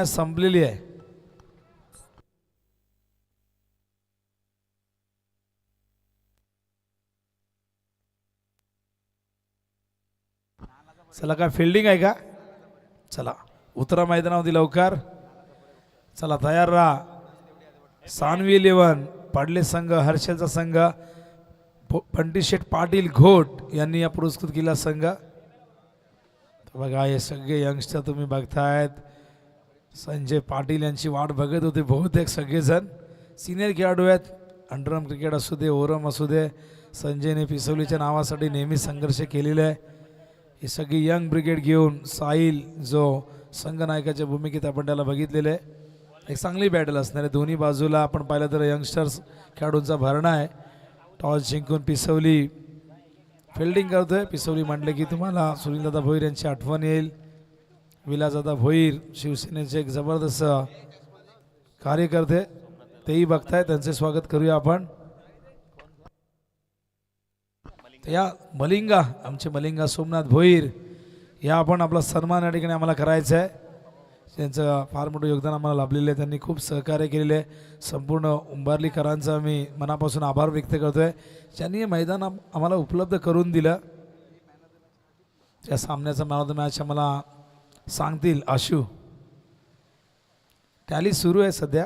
संपलेली आहे. चला काय फिल्डिंग आहे का? चला उतरा मैदानावरती लवकर. चला तयार राहा. सानवी 11 पाडले संघ, हर्षलचा संघ, पंडितशेठ पाटील घोट यांनी या पुरस्कृत केला संघ. बघा हे सगळे यंगस्टर तुम्ही बघतायत. संजय पाटील यांची वाट बघत होते बहुतेक सगळेजण. सिनियर खेळाडू आहेत. अंडरआर्म क्रिकेट असू दे, ओरम असू दे, संजयने पिसवलीच्या नावासाठी नेहमी संघर्ष केलेला आहे. हे सगळी यंग ब्रिगेड घेऊन साहिल जो संघनायकाच्या भूमिकेत आपण त्याला बघितलेलं आहे. एक चांगली बॅटल असणार आहे. दोन्ही बाजूला आपण पाहिलं तर यंगस्टर्स खेळाडूंचा भरणा आहे. टॉस जिंकून पिसवली फिल्डिंग करतोय. पिसवली म्हटलं की तुम्हाला सुनीलदादा भोईर यांची आठवण येईल. विलासदादा भोईर शिवसेनेचे एक जबरदस्त कार्यकर्ते, तेही बघताय. त्यांचे स्वागत करूया आपण. या मलिंगा, आमचे मलिंगा सोमनाथ भोईर, या आपण आपला सन्मान या ठिकाणी आम्हाला करायचा आहे. त्यांचं फार मोठं योगदान आम्हाला लाभलेलं आहे. त्यांनी खूप सहकार्य केलेले आहे. संपूर्ण उंबारलीकरांचा मी मनापासून आभार व्यक्त करतोय, ज्यांनी हे मैदान आम्हाला उपलब्ध करून दिलं. त्या सामन्याचा मॅन ऑफ द मॅच आम्हाला सांगतील आशू. टॅली सुरू आहे सध्या.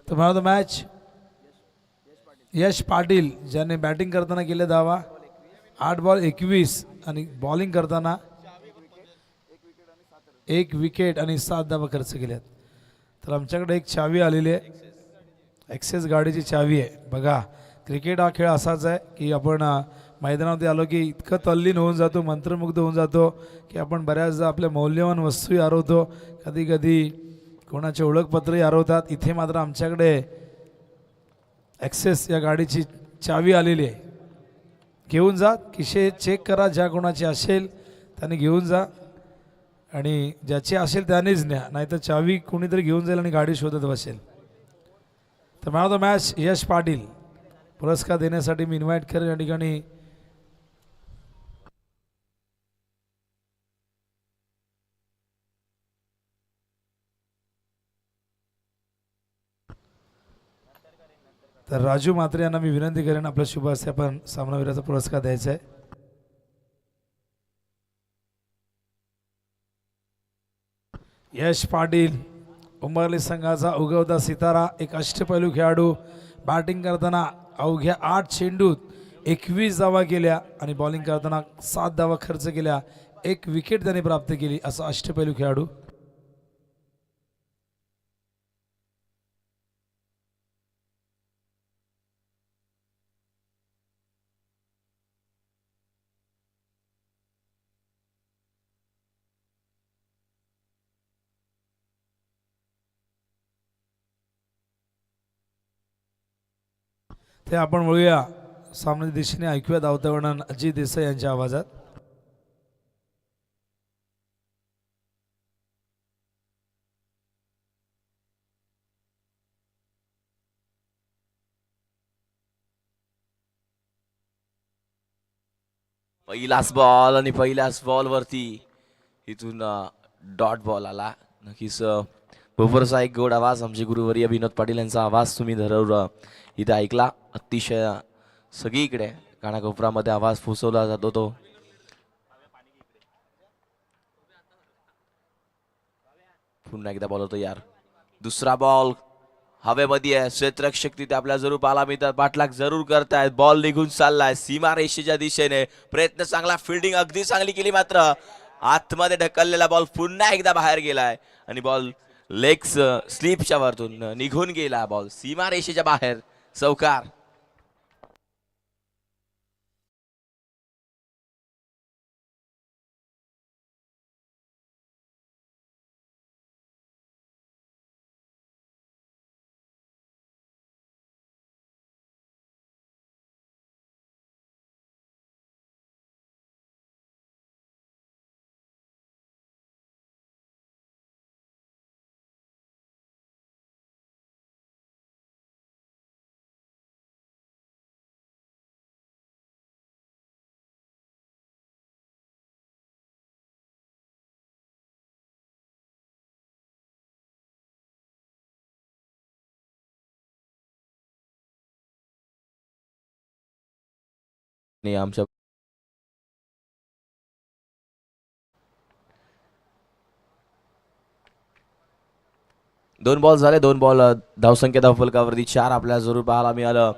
तर मॅन ऑफ द मॅच यश पाटील, ज्याने बॅटिंग करताना केले धावा 8 बॉल 21 आणि बॉलिंग करताना 1 विकेट आणि 7 धावा खर्च केल्यात. तर आमच्याकडे एक चावी आलेली आहे, ॲक्सेस गाडीची चावी आहे. बघा क्रिकेट हा खेळ असाच आहे की आपण मैदानावरती आलो की इतकं तल्लीन होऊन जातो, मंत्रमुग्ध होऊन जातो की आपण बऱ्याचदा आपल्या मौल्यवान वस्तूही हरवतो, कधी कधी कोणाचे ओळखपत्रही हरवतात. इथे मात्र आमच्याकडे ॲक्सेस या गाडीची चावी आलेली आहे. घेऊन जा, खिशे चेक करा, ज्या कोणाची असेल त्याने घेऊन जा आणि ज्याची असेल त्यानेच न्या, नाहीतर चावी कोणीतरी घेऊन जाईल आणि गाडी शोधत बसेल. तर मॅन ऑफ द मॅच यश पाटील, पुरस्कार देण्यासाठी मी इन्व्हाइट करेन या ठिकाणी तर राजू म्हात्रे यांना मी विनंती करेन आपल्या शुभ हस्ते आपण सामनावीराचा पुरस्कार द्यायचा आहे. यश पाटील उंबरली संघाचा उगवता सितारा, एक अष्टपैलू खेळाडू. बॅटिंग करताना अवघ्या 8 चेंडूत 21 धावा केल्या आणि बॉलिंग करताना 7 धावा खर्च केल्या, 1 विकेट त्यांनी प्राप्त केली. असा अष्टपैलू खेळाडू. ते आपण वळूया सामन्याच्या दिशेने, ऐकूया धावतावर्णन अजित देसाई यांच्या आवाजात. पहिलाच बॉल आणि पहिल्याच बॉल वरती इथून डॉट बॉल आला. नक्कीच भरपूरसा एक गोड आवाज आमचे गुरुवर्य विनोद पाटील यांचा आवाज तुम्ही धरवर इथे ऐकला. अतिशय सगळीकडे कानाकोपऱ्यामध्ये आवाज पोचवला जातो तो. पुन्हा एकदा बॉल होतो यार. दुसरा बॉल हवेमध्ये आहे. क्षेत्ररक्षक तिथे आपल्याला जरूर पाहायला मिळतात. पाठलाग जरूर करतायत. बॉल निघून चाललाय सीमा रेषेच्या दिशेने. प्रयत्न चांगला, फिल्डिंग अगदी चांगली केली, मात्र आतमध्ये ढकललेला बॉल पुन्हा एकदा बाहेर गेलाय आणि बॉल लेग्स स्लिपच्या वरतून निघून गेला. बॉल सीमा रेषेच्या बाहेर. चौकार. आणि आमच्या दोन बॉल झाले. दोन बॉल धावसंख्या धावफलकावरती 4 आपल्याला जरूर पाहायला मिळालं.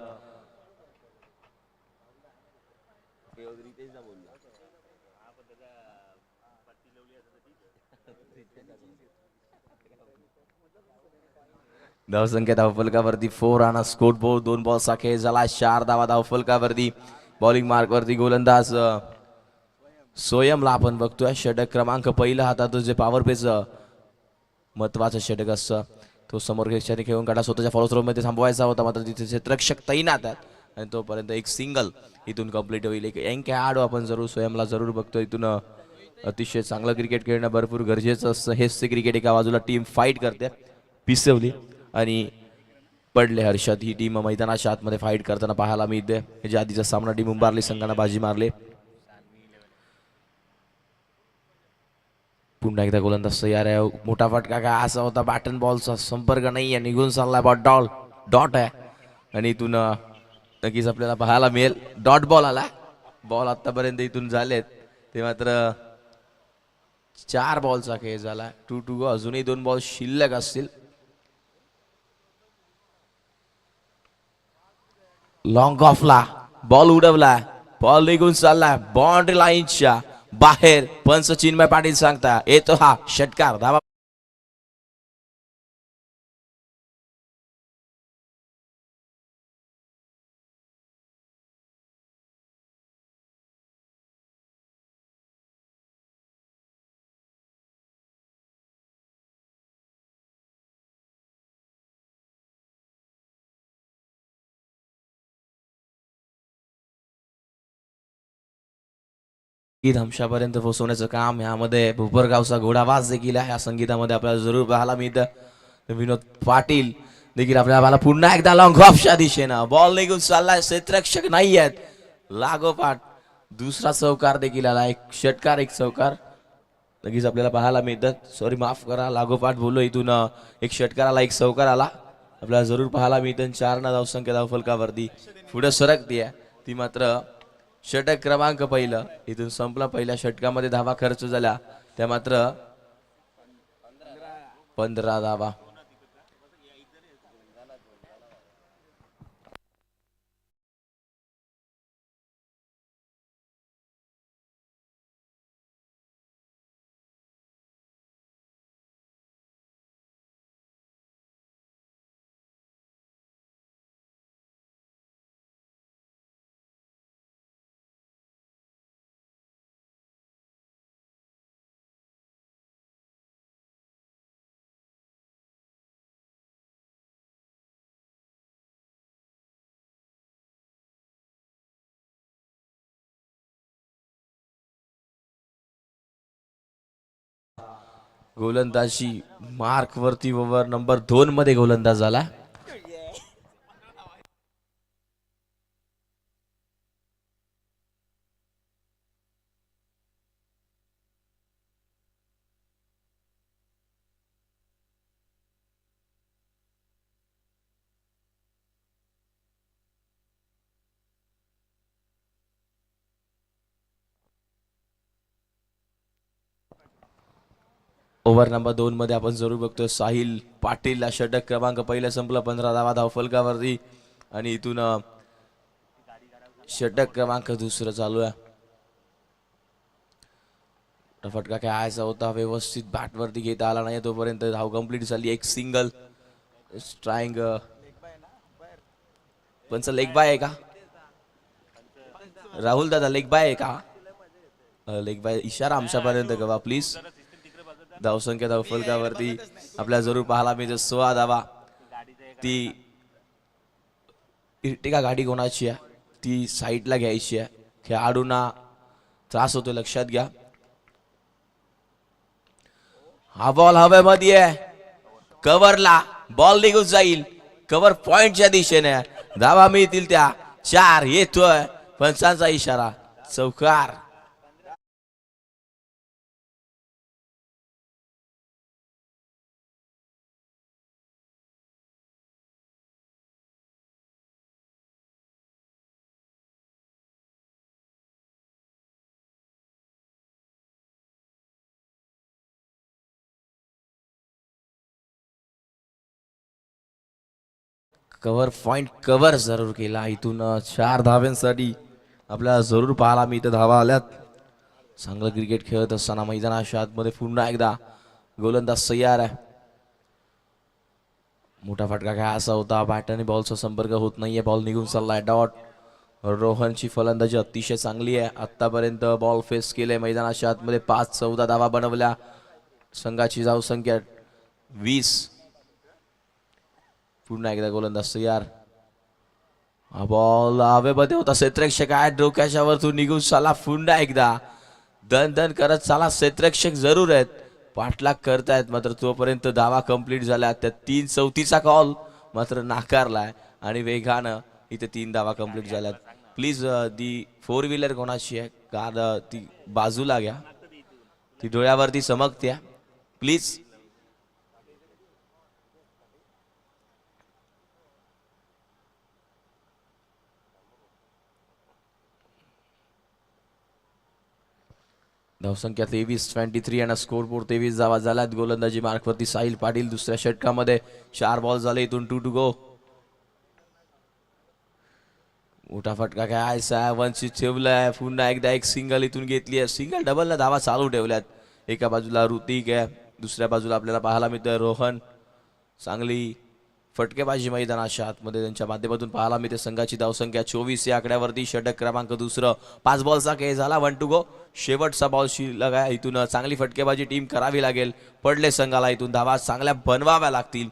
धावसंख्या धावफलकावरती 4 आणि स्कोर बोर्ड 2 बॉलचा खेळ झाला. 4 धावा धावफलकावरती. बॉलिंग मार्कवरती गोलंदाज सोयमला आपण बघतोय. षटक क्रमांक पहिला हातात जे पॉवर प्लेचं महत्वाचं षटक असतं तो समोर घेतल्याने खेळून काढा. स्वतःच्या फॉलो थ्रो मध्ये थांबवायचा होता, मात्र तिथे क्षेत्ररक्षक तैनात आहेत आणि तोपर्यंत एक सिंगल इथून कंप्लीट होईल. एक यंग खेळाडू आपण जरूर सोयमला जरूर बघतो. इथून अतिशय चांगलं क्रिकेट खेळणं भरपूर गरजेचं असतं. हेच ते क्रिकेट. एका बाजूला टीम फाईट करते. पिसवली आणि पडले हर्षद. ही टीम मैदानाच्या आतमध्ये फाईट करताना पाहायला मिळते. याच्या आधीचा सामना टीम उंबारली संघानं बाजी मारले. पुन्हा एकदा गोलंदाज तयार आहे. मोठा फटका काय असा होता, बॅटन बॉलचा संपर्क नाही आहे, निघून चाललाय बॉल. डॉट आहे आणि इथून नक्कीच आपल्याला पाहायला मिळेल डॉट बॉल आला. बॉल आतापर्यंत इथून झालेत ते मात्र 4 बॉलचा खेळ झाला. 2-2. अजूनही 2 बॉल शिल्लक असतील. लॉंग ऑफला बॉल उडवला. बॉल निघून चाललाय बाउंड्री लाईनच्या बाहेर. पंच चिन्मय पाटील सांगता येतो हा षटकार. धावा धमशापर्यंत पोहोचवण्याचं काम यामध्ये भुपरगावचा घोडावाज देखील आहे. या संगीतामध्ये आपल्याला जरूर पाहायला मिळतं. विनोद पाटील देखील आपल्याला पाहायला. पुन्हा एकदा लॉंग ऑफच्या दिशेनं बॉल निघून चाललाय. क्षेत्ररक्षक नाही आहेत. लागोपाठ दुसरा चौकार देखील आला. एक षटकार एक चौकार लगेच आपल्याला पाहायला मिळतात. सॉरी माफ करा, लागोपाठ बोललो. इथून एक षटकार आला, एक चौकार आला. आपल्याला जरूर पाहायला मिळतं. 4 ना धावसंख्या धावफलकावरती पुढे सरकती आहे ती. मात्र षटक क्रमांक पहिलं इथून संपला. पहिल्या षटकामध्ये धावा खर्च झाल्या त्या मात्र 15 धावा. गोलंदाजी मार्क वरती ओव्हर नंबर 2 मध्ये गोलंदाज झाला. ओव्हर नंबर 2 मध्ये आपण जरूर बघतोय साहिल पाटीलला षटक क्रमांक पहिलं संपलं 15 धावा धावफलकावरती आणि इथून षटक क्रमांक दुसरं चालू आहे. फटका खेळायचा होता व्यवस्थित बॅट वरती घेता आला नाही तोपर्यंत धाव कंप्लीट झाली. एक सिंगल ट्राइंग पंच लेग बाय आहे का राहुल दादा? लेग बाय आहे का? लेग बाय इशारा आमच्यापर्यंत कवा प्लीज. धावसंख्या धावफलकावरती आपल्याला जरूर पाहायला मिळते 16 धावा. ती इर्टिगा गाडी कोणाची आहे ती साईडला घ्यायची आहे. खेळाडूंना त्रास होतो लक्षात घ्या. हा बॉल हवेमध्ये आहे कव्हरला बॉल निघून जाईल कव्हर पॉइंटच्या दिशेने धावा मिळतील त्या 4 येतोय पंचांचा इशारा चौकार. कव्हर पॉइंट कव्हर जरूर केला. इथून 4 धाव्यांसाठी आपल्याला जरूर पाहायला मिळते धावा आल्यात. चांगलं क्रिकेट खेळत असताना मैदानाच्या आतमध्ये पुन्हा एकदा गोलंदाज तयार आहे. मोठा फटका काय असा होता बॅटने बॉलचा संपर्क होत नाहीये बॉल निघून चाललाय डॉट. रोहनची फलंदाजी अतिशय चांगली आहे. आतापर्यंत बॉल फेस केले मैदानाच्या आतमध्ये 5-14 धावा बनवल्या. संघाची धावसंख्या 20. पुन्हा एकदा गोलंदाज तयार. हा बॉल हवेमध्ये होता क्षेत्ररक्षक आहे डोक्याच्या वरतून निघून चाला. पुन्हा एकदा दन दन करत चाला. क्षेत्ररक्षक जरूर आहेत पाठलाग करतायत मात्र तोपर्यंत धावा कंप्लीट झाल्या. त्या 3-34चा कॉल मात्र नाकारलाय आणि वेगानं इथे 3 धावा कंप्लीट झाल्यात. प्लीज दी 4 व्हीलर कोणाची आहे कार ती बाजूला घ्या ती डोळ्यावरती चमकते प्लीज. धावसंख्या 23 आणि स्कोर बोर्ड 23 धावा झाल्यात. गोलंदाजी मार्कवरती साहिल पाटील. दुसऱ्या षटकामध्ये 4 बॉल झाले इथून 2 टू गो. मोठा फटका काय वंचित ठेवलाय. पुन्हा एकदा एक सिंगल इथून घेतली आहे. सिंगल डबलला धावा चालू ठेवल्यात. एका बाजूला ऋतिक आहे दुसऱ्या बाजूला आपल्याला पाहायला मिळतं रोहन. चांगली फटकेबाजी मैदानाच्या आतमध्ये त्यांच्या माध्यमातून पाहायला मिळते. संघाची धावसंख्या 24 या आकड्यावरती. षटक क्रमांक दुसरं 5 बॉलचा खेळ झाला 1 टू गो. शेवटचा बॉल शिल्लक आहे. इथून चांगली फटकेबाजी टीम करावी लागेल. पडले संघाला इथून धावा चांगल्या बनवाव्या लागतील.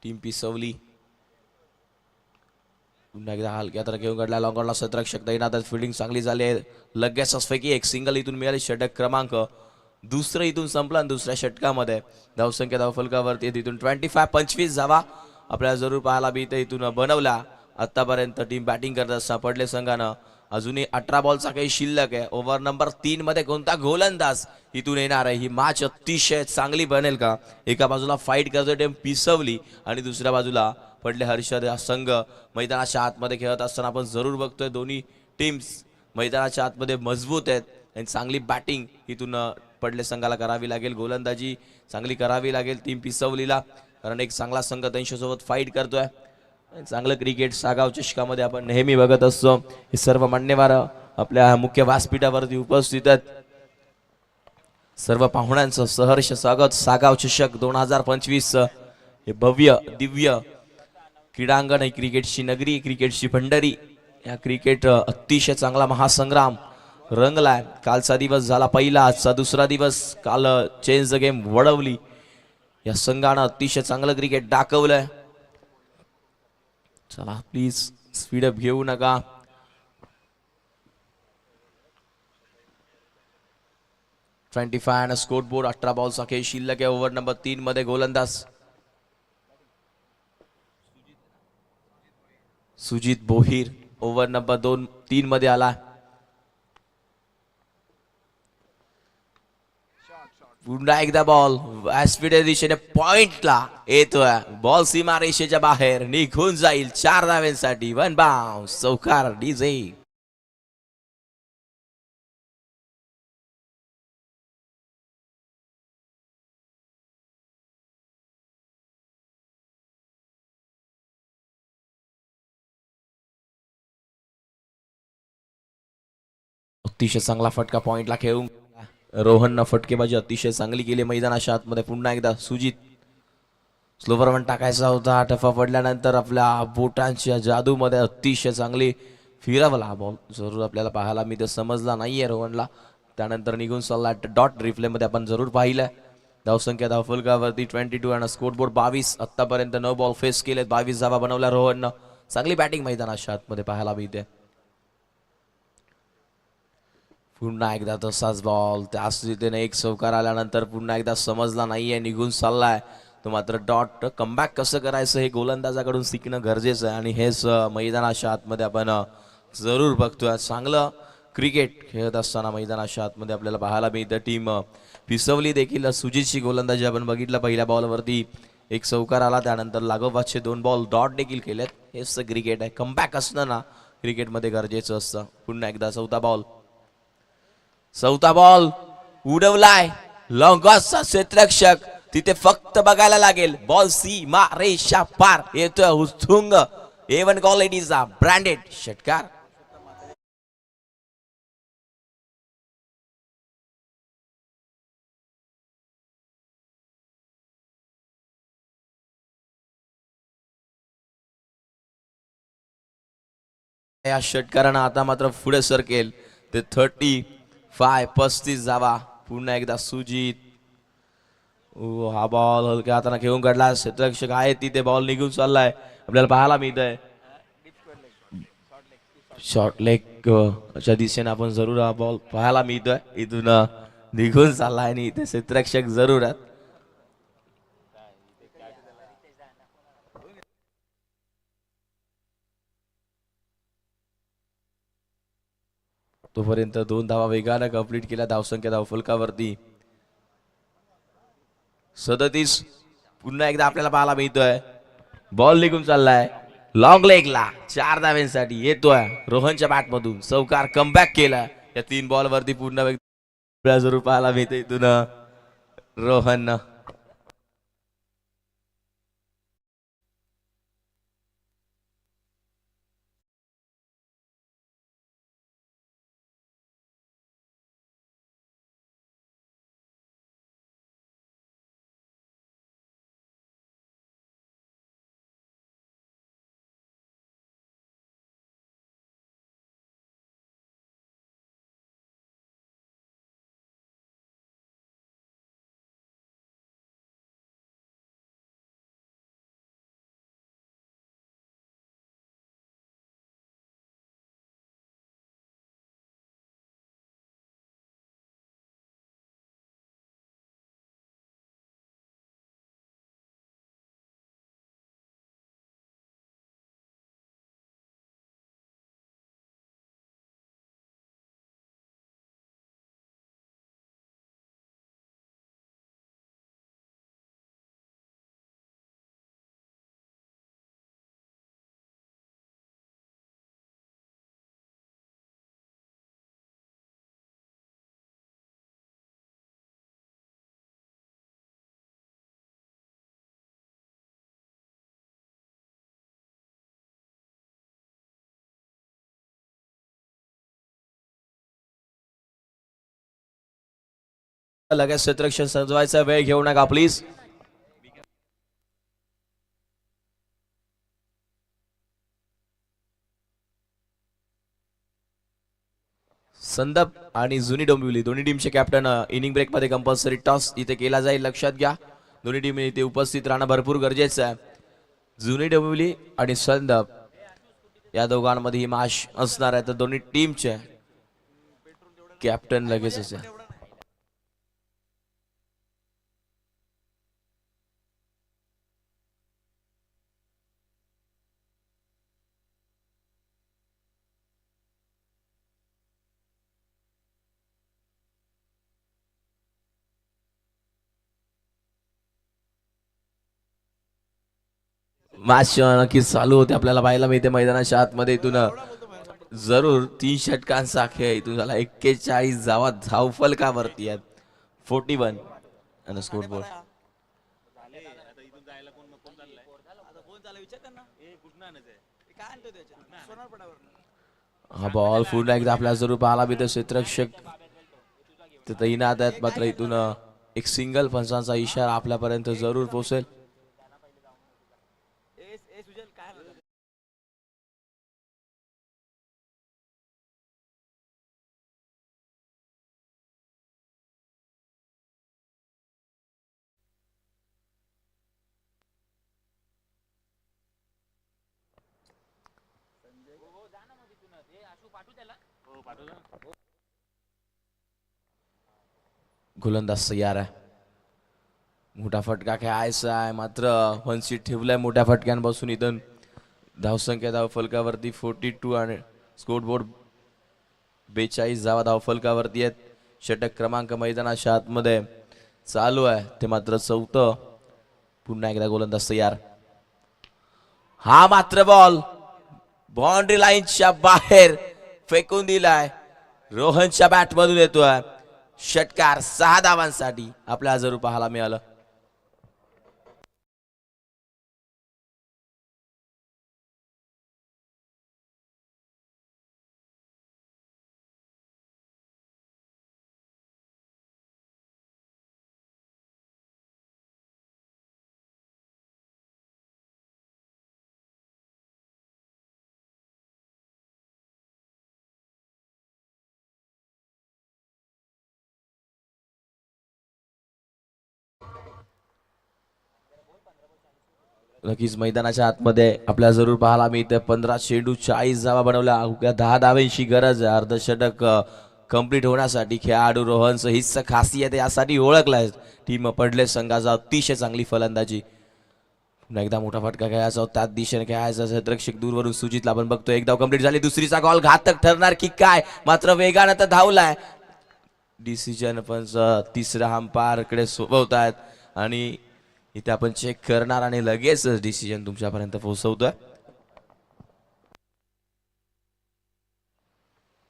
टीम पिसवली. पुन्हा एकदा हलक्या तर घेऊन घडला लॉंगॉनला क्षेत्ररक्षक तैनात. फिल्डिंग चांगली झाली आहे. लगेचच पैकी एक सिंगल इथून मिळाली. षटक क्रमांक दुसरं इथून संपला. दुसऱ्या षटकामध्ये धावसंख्या धावफलकावरती इथून 25 धावा आपल्याला जरूर पाहायला मिळते इथून बनवला. आतापर्यंत टीम बॅटिंग करत असता पडले संघानं अजूनही 18 बॉलचा काही शिल्लक आहे. ओव्हर नंबर 3 मध्ये कोणता गोलंदाज इथून येणार आहे ही मॅच अतिशय चांगली बनेल का. एका बाजूला फाईट करतोय टीम पिसवली आणि दुसऱ्या बाजूला पडले हर्षद. हा संघ मैदानाच्या आतमध्ये खेळत असताना आपण जरूर बघतोय दोन्ही टीम्स मैदानाच्या आतमध्ये मजबूत आहेत आणि चांगली बॅटिंग इथून पडले संघाला करावी लागेल. गोलंदाजी चांगली करावी लागेल टीम पिसवलीला कारण एक चांगला संघ त्यांच्यासोबत फाईट करतोय. चांगलं क्रिकेट सागाव चषकामध्ये आपण नेहमी बघत असतो. हे सर्व मान्यवर आपल्या मुख्य व्यासपीठावरती उपस्थित आहेत. सर्व पाहुण्यांचं सहर्ष स्वागत. सागाव चषक 2025 हे भव्य दिव्य क्रीडांगण आहे. क्रिकेटची नगरी क्रिकेटची भंडारी. या क्रिकेट अतिशय चांगला महासंग्राम रंगलाय. कालचा दिवस झाला पहिला. आजचा दुसरा दिवस. काल चेंज द गेम वडवली. या संघानं अतिशय चांगलं क्रिकेट दाखवलंय. चला प्लीज स्पीडअप घेऊ नका. आणि स्कोर बोर्ड 18 बॉलचा खेळ शिल्लक आहे. ओव्हर नंबर 3 मध्ये गोलंदाज सुजित बोहीर ओव्हर नंबर 3 मध्ये आला. पुन्हा एकदा बॉल व्यासपीठा दिशेने पॉइंटला येतोय. बॉल सीमा रेषेच्या बाहेर निघून जाईल 4 धाव्यांसाठी. 1 बाउन्स चौकार डीजे. अतिशय चांगला फटका पॉइंटला खेळून रोहननं फटकेबाजी अतिशय चांगली केली मैदानाच्या आतमध्ये. पुन्हा एकदा सुजित स्लोवर वन टाकायचा होता, टफा पडल्यानंतर आपल्या बोटांच्या जादूमध्ये अतिशय चांगली फिरवला हा बॉल. जरूर आपल्याला पाहायला मी ते समजला नाहीये रोहनला. त्यानंतर निघून चालला डॉट रिप्ले मध्ये आपण जरूर पाहिलं. धावसंख्या धावफलकावरती 22 आणि स्कोर बोर्ड 22. आतापर्यंत 9 बॉल फेस केलेत, 22 धावा बनवल्या रोहननं. चांगली बॅटिंग मैदानाच्या आतमध्ये पाहायला मिळते. पुन्हा एकदा तसाच बॉल, त्याच रीतीने एक चौकार आल्यानंतर पुन्हा एकदा समजला नाहीये, निघून चाललाय तो. मात्र डॉट कमबॅक कसं करायचं हे गोलंदाजाकडून शिकणं गरजेचं आहे आणि हेच मैदानाच्या आतमध्ये आपण जरूर बघतोय. चांगलं क्रिकेट खेळत असताना मैदानाच्या आतमध्ये आपल्याला पाहायला मिळतं. टीम पिसवली देखील. सुजितची गोलंदाजी आपण बघितलं, पहिल्या बॉलवरती एक चौकार आला, त्यानंतर लागोपाठचे 2 बॉल डॉट देखील केलेत. हेच क्रिकेट आहे, कमबॅक असणं ना क्रिकेटमध्ये गरजेचं असतं. पुन्हा एकदा चौथा बॉल उडवलाय, लॉंगॉसचा क्षेत्ररक्षक तिथे फक्त बघायला लागेल. बॉल सीमा रेषा पार येतोय उत्तुंग A1 क्वालिटीचा ब्रँडेड षटकार. या षटकारानं आता मात्र पुढे सरकेल ते 35 जावा. पुन्हा एकदा सुजित, हा बॉल हलक्या हाताने घेऊन काढला. क्षेत्ररक्षक आहे तिथे, बॉल निघून चाललाय, आपल्याला पाहायला मिळतंय. शॉर्ट लेग च्या दिशेने आपण जरूर हा बॉल पाहायला मिळतोय. इथून निघून चाललाय आणि इथे क्षेत्ररक्षक जरूर आहेत. तोपर्यंत 2 धावा वेगाने कंप्लीट केल्या. धावसंख्या धावफलकावरती 37. पुन्हा एकदा आपल्याला पाहायला मिळतोय, बॉल निघून चाललाय लॉंग लेगला. 4 धाव्यांसाठी येतोय रोहनच्या बॅट मधून चौकार. कमबॅक केला या 3 बॉल वरती. पुन्हा एकदा जरूर पाहायला मिळते इथून रोहन. लगेच क्षेत्ररक्षण सजवायचा वेळ घेऊ नका प्लीज. संदप आणि जुनी डोंबिवली दोन्ही टीमचे कॅप्टन इनिंग ब्रेक मध्ये कंपल्सरी टॉस इथे केला जाईल, लक्षात घ्या. दोन्ही टीम इथे उपस्थित राहणं भरपूर गरजेचं आहे. जुनी डोंबिवली आणि संदप या दोघांमध्ये ही मॅच असणार आहे, तर दोन्ही टीमचे कॅप्टन लगेच असेल. मॅच नक्कीच चालू होते, आपल्याला पाहायला मिळते मैदानाच्या आतमध्ये. इथून जरूर 3 षटकांचा खेळ. इथून झाला 41 धावा धावफलकावरती आहेत. 41 आणि स्कोर बोर्ड. हा बॉल पुन्हा एकदा आपल्या जरूर पाहायला मिळतो. क्षेत्ररक्षक ते तैनात आहेत, मात्र इथून एक सिंगल पंचांचा इशारा आपल्यापर्यंत जरूर पोहोचेल. गोलंदाज तयार आहे. मोठा फटका खेळायचा आहे, मात्र वनसीट ठेवलाय मोठ्या फटक्यांपासून. इथून धावसंख्या धावफलकावरती 42 आणि स्कोर बोर्ड 42 धावा धावफलकावरती आहेत. षटक क्रमांक मैदानाच्या आतमध्ये चालू आहे, ते मात्र चौथं. पुन्हा एकदा गोलंदाज तयार. हा मात्र बॉल बाउंड्री लाईनच्या बाहेर फेकून दिलाय. रोहनच्या बॅट मधून येतोय षटकार. 6 धावांसाठी आपल्या जरूर पाहायला मिळालं. नक्कीच मैदानाच्या आतमध्ये आपल्या जरूर पाहायला मिळते. 15 चेंडू 40 धावा बनवल्या. अवघ्या 10 धावांची गरज आहे अर्धशतक कंप्लीट होण्यासाठी. खेळाडू रोहनचं हीच खासियत यासाठी ओळखलाय. टीम पडले संघाचा अतिशय चांगली फलंदाजी. पुन्हा एकदा मोठा फटका खेळायचा, त्याच दिशेने खेळायचा. क्षेत्ररक्षक दूरवरून सुजितला आपण बघतो. एक धाव कंप्लीट झाली. दुसरीचा गॉल घातक ठरणार की काय, मात्र वेगानं तर धावलाय. डिसिजन पण तिसरा अंपायरकडे सोपवतायत आणि इथे आपण चेक करणार आणि लगेच डिसिजन तुमच्यापर्यंत पोहोचवतोय.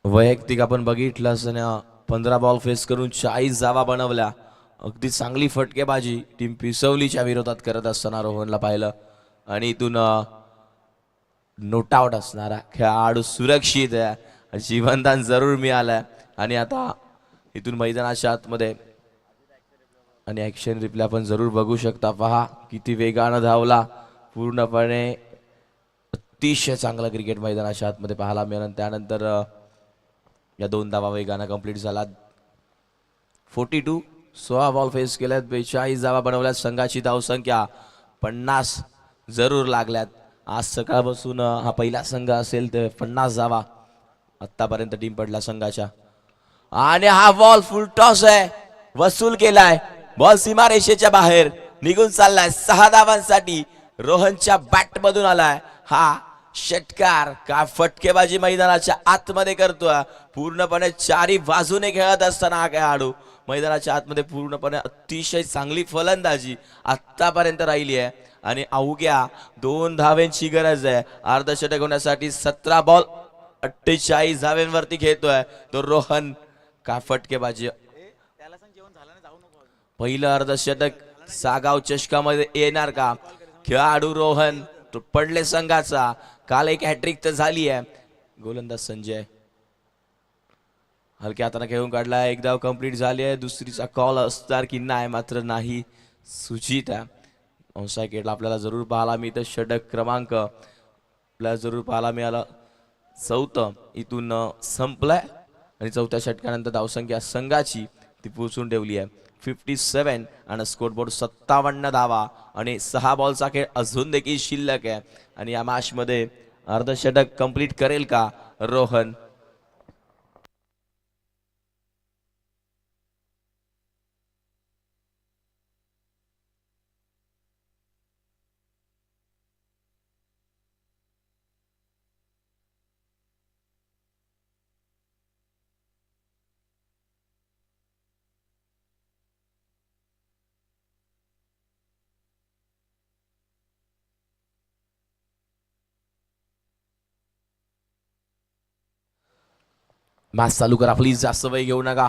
वैयक्तिक आपण बघितलं असं 15 बॉल फेस करून 40 धावा बनवल्या. अगदी चांगली फटकेबाजी टीम पिसवलीच्या विरोधात करत असताना रोहनला पाहिलं. आणि इथून नोट आउट असणारा खेळाडू सुरक्षित आहे. जीवनदान जरूर मिळालंय. आणि आता इथून मैदानाच्या आतमध्ये आणि ऍक्शन रिप्ले आपण जरूर बघू शकता. पहा किती वेगानं धावला. पूर्णपणे अतिशय चांगला क्रिकेट मैदानाच्या आतमध्ये पाहायला मिळालं. त्यानंतर या 2 धावा वेगानं कंप्लीट झाला. 42 16 बॉल फेस केल्यात. 42 धावा बनवल्यात. संघाची धावसंख्या 50 जरूर लागल्यात. आज सकाळपासून हा पहिला संघ असेल तर 50 धावा आतापर्यंत टीम पडला संघाच्या. आणि हा बॉल फुल टॉस आहे, वसूल केलाय. बॉल सीमारेषेच्या बाहेर निघून चाललाय. 6 धावांसाठी रोहनच्या बॅट मधून आलाय हा षटकार. का फटकेबाजी मैदानाच्या आतमध्ये करतोय. पूर्णपणे चारी बाजूने खेळत असताना हा खेळाडू मैदानाच्या आतमध्ये पूर्णपणे अतिशय चांगली फलंदाजी आतापर्यंत राहिली आहे. आणि अवघ्या 2 धावांची गरज आहे अर्धशतक होण्यासाठी. 17 बॉल 48 धावांवरती खेळतोय तो रोहन. का फटकेबाजी. पहिलं अर्धशतक सागाव चषकामध्ये येणार का. खेळाडू रोहन तो पडले संघाचा. काल एक हॅट्रिक तर झाली आहे. गोलंदाज संजय हलक्या हाताने खेळून काढला. एक धाव कंप्लीट झाली आहे. दुसरीचा कॉल असणार की नाही, मात्र नाही. सुजित आहे आपल्याला जरूर पाहायला मिळतं. षटक क्रमांक आपल्याला जरूर पाहायला मिळालं. 4थं इथून संपलाय. आणि 4थ्या षटकानंतर धावसंख्या संघाची ती पोहोचून ठेवली आहे 57 आणि स्कोरबोर्ड 57 धावा. आणि 6 बॉलचा खेळ अजून देखील शिल्लक आहे. आणि या मॅच मध्ये अर्धशतक कंप्लीट करेल का रोहन. मॅच चालू करा प्लीज. जास्त वेळ घेऊ नका.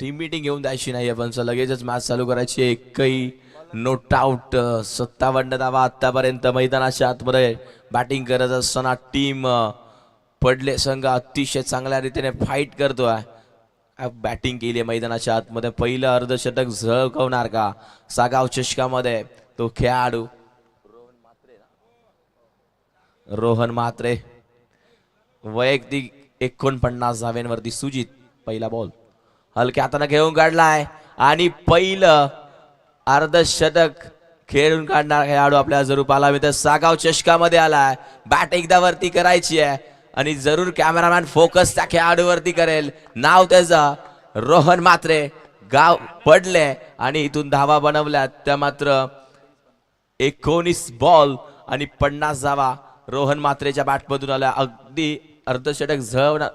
टीम मीटिंग घेऊन द्यायची नाही आपण. लगेचच मॅच चालू करायची. एकही नोट आउट. 57 धावा आतापर्यंत मैदानाच्या आतमध्ये बॅटिंग करत असताना टीम पडले संघ अतिशय चांगल्या रीतीने फाईट करतोय. बॅटिंग केली मैदानाच्या आतमध्ये. पहिलं अर्धशतक झळकवणार का सागाव चषकामध्ये तो खेळाडू रोहन म्हात्रे. वैयक्तिक 49 धाव्यांवरती सुजित. पहिला बॉल हलक्या हाताने घेऊन काढलाय आणि पहिलं अर्धशतक खेळून काढणार खेळाडू आपल्या जरूर पाहायला मिळतं. सागाव चषकामध्ये आलाय. बॅट एकदा वरती करायची आहे आणि जरूर कॅमेरामॅन फोकस त्या खेळाडूवरती करेल. नाव त्याचं रोहन म्हात्रे. गाव पडले आणि इथून धावा बनवल्या त्या मात्र 19 बॉल आणि 50 धावा रोहन म्हात्रेच्या बॅटमधून आल्या. अगदी अर्धशतक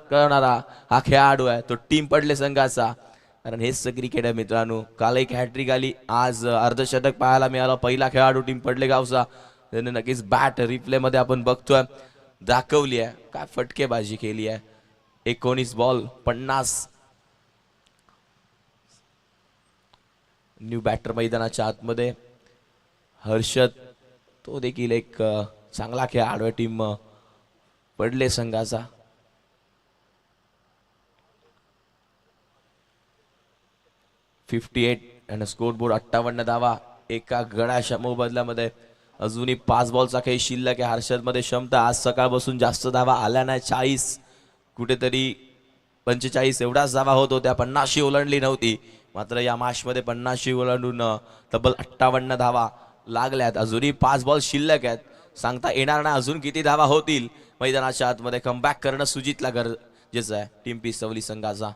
करणारा हा खेळाडू आहे तो टीम पडले संघाचा. कारण हेच क्रिकेट आहे मित्रांनो. काल एक हॅट्रिक आली, आज अर्धशतक पाहायला मिळालं. पहिला खेळाडू टीम पडले गावचा. त्याने नक्कीच बॅट रिप्ले मध्ये आपण बघतोय दाखवली आहे. काय फटकेबाजी केली आहे. 19 बॉल 50. न्यू बॅटर मैदानाच्या आतमध्ये हर्षद तो देखील एक चांगला खेळाडू आहे टीम पडले संघाचा. आणि स्कोर बोर्ड 58 धावा एका गडाच्या मोबदल्यामध्ये. अजूनही 5 बॉलचा खेळ शिल्लक आहे. हर्षद मध्ये क्षमता. आज सकाळपासून जास्त धावा आल्या नाही. 40 कुठेतरी 45 एवढाच धावा होत होत्या. 50शी ओलांडली नव्हती. मात्र या मॅच मध्ये 50शी ओलांडून तब्बल 58 धावा लागल्यात. अजूनही 5 बॉल शिल्लक आहेत. सांगता येणार नाही अजून किती धावा होतील. मैदानाच्या आतमध्ये कमबॅक करणं सुजितला गरजेचं आहे टीम पिसवली संघाचा.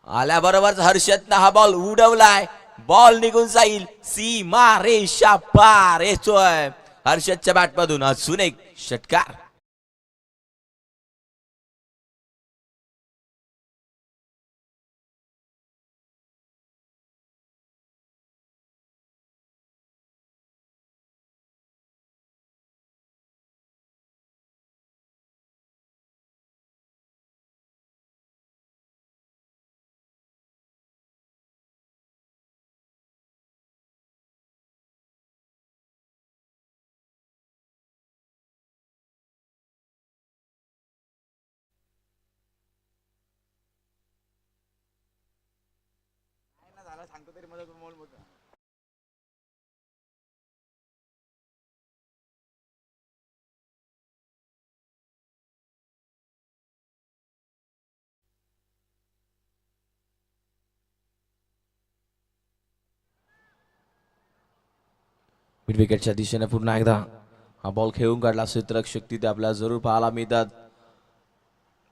आल्याबरोबर हर्षदनं हा बॉल उडवलाय. बॉल निघून जाईल. सीमा रेषा पार येतोय हर्षदच्या बॅटमधून. अजून एक षटकार. मिड विकेटच्या दिशेने पुन्हा एकदा हा बॉल खेळून काढला. क्षेत्ररक्षक तिथे आपल्याला जरूर पाहायला मिळतात.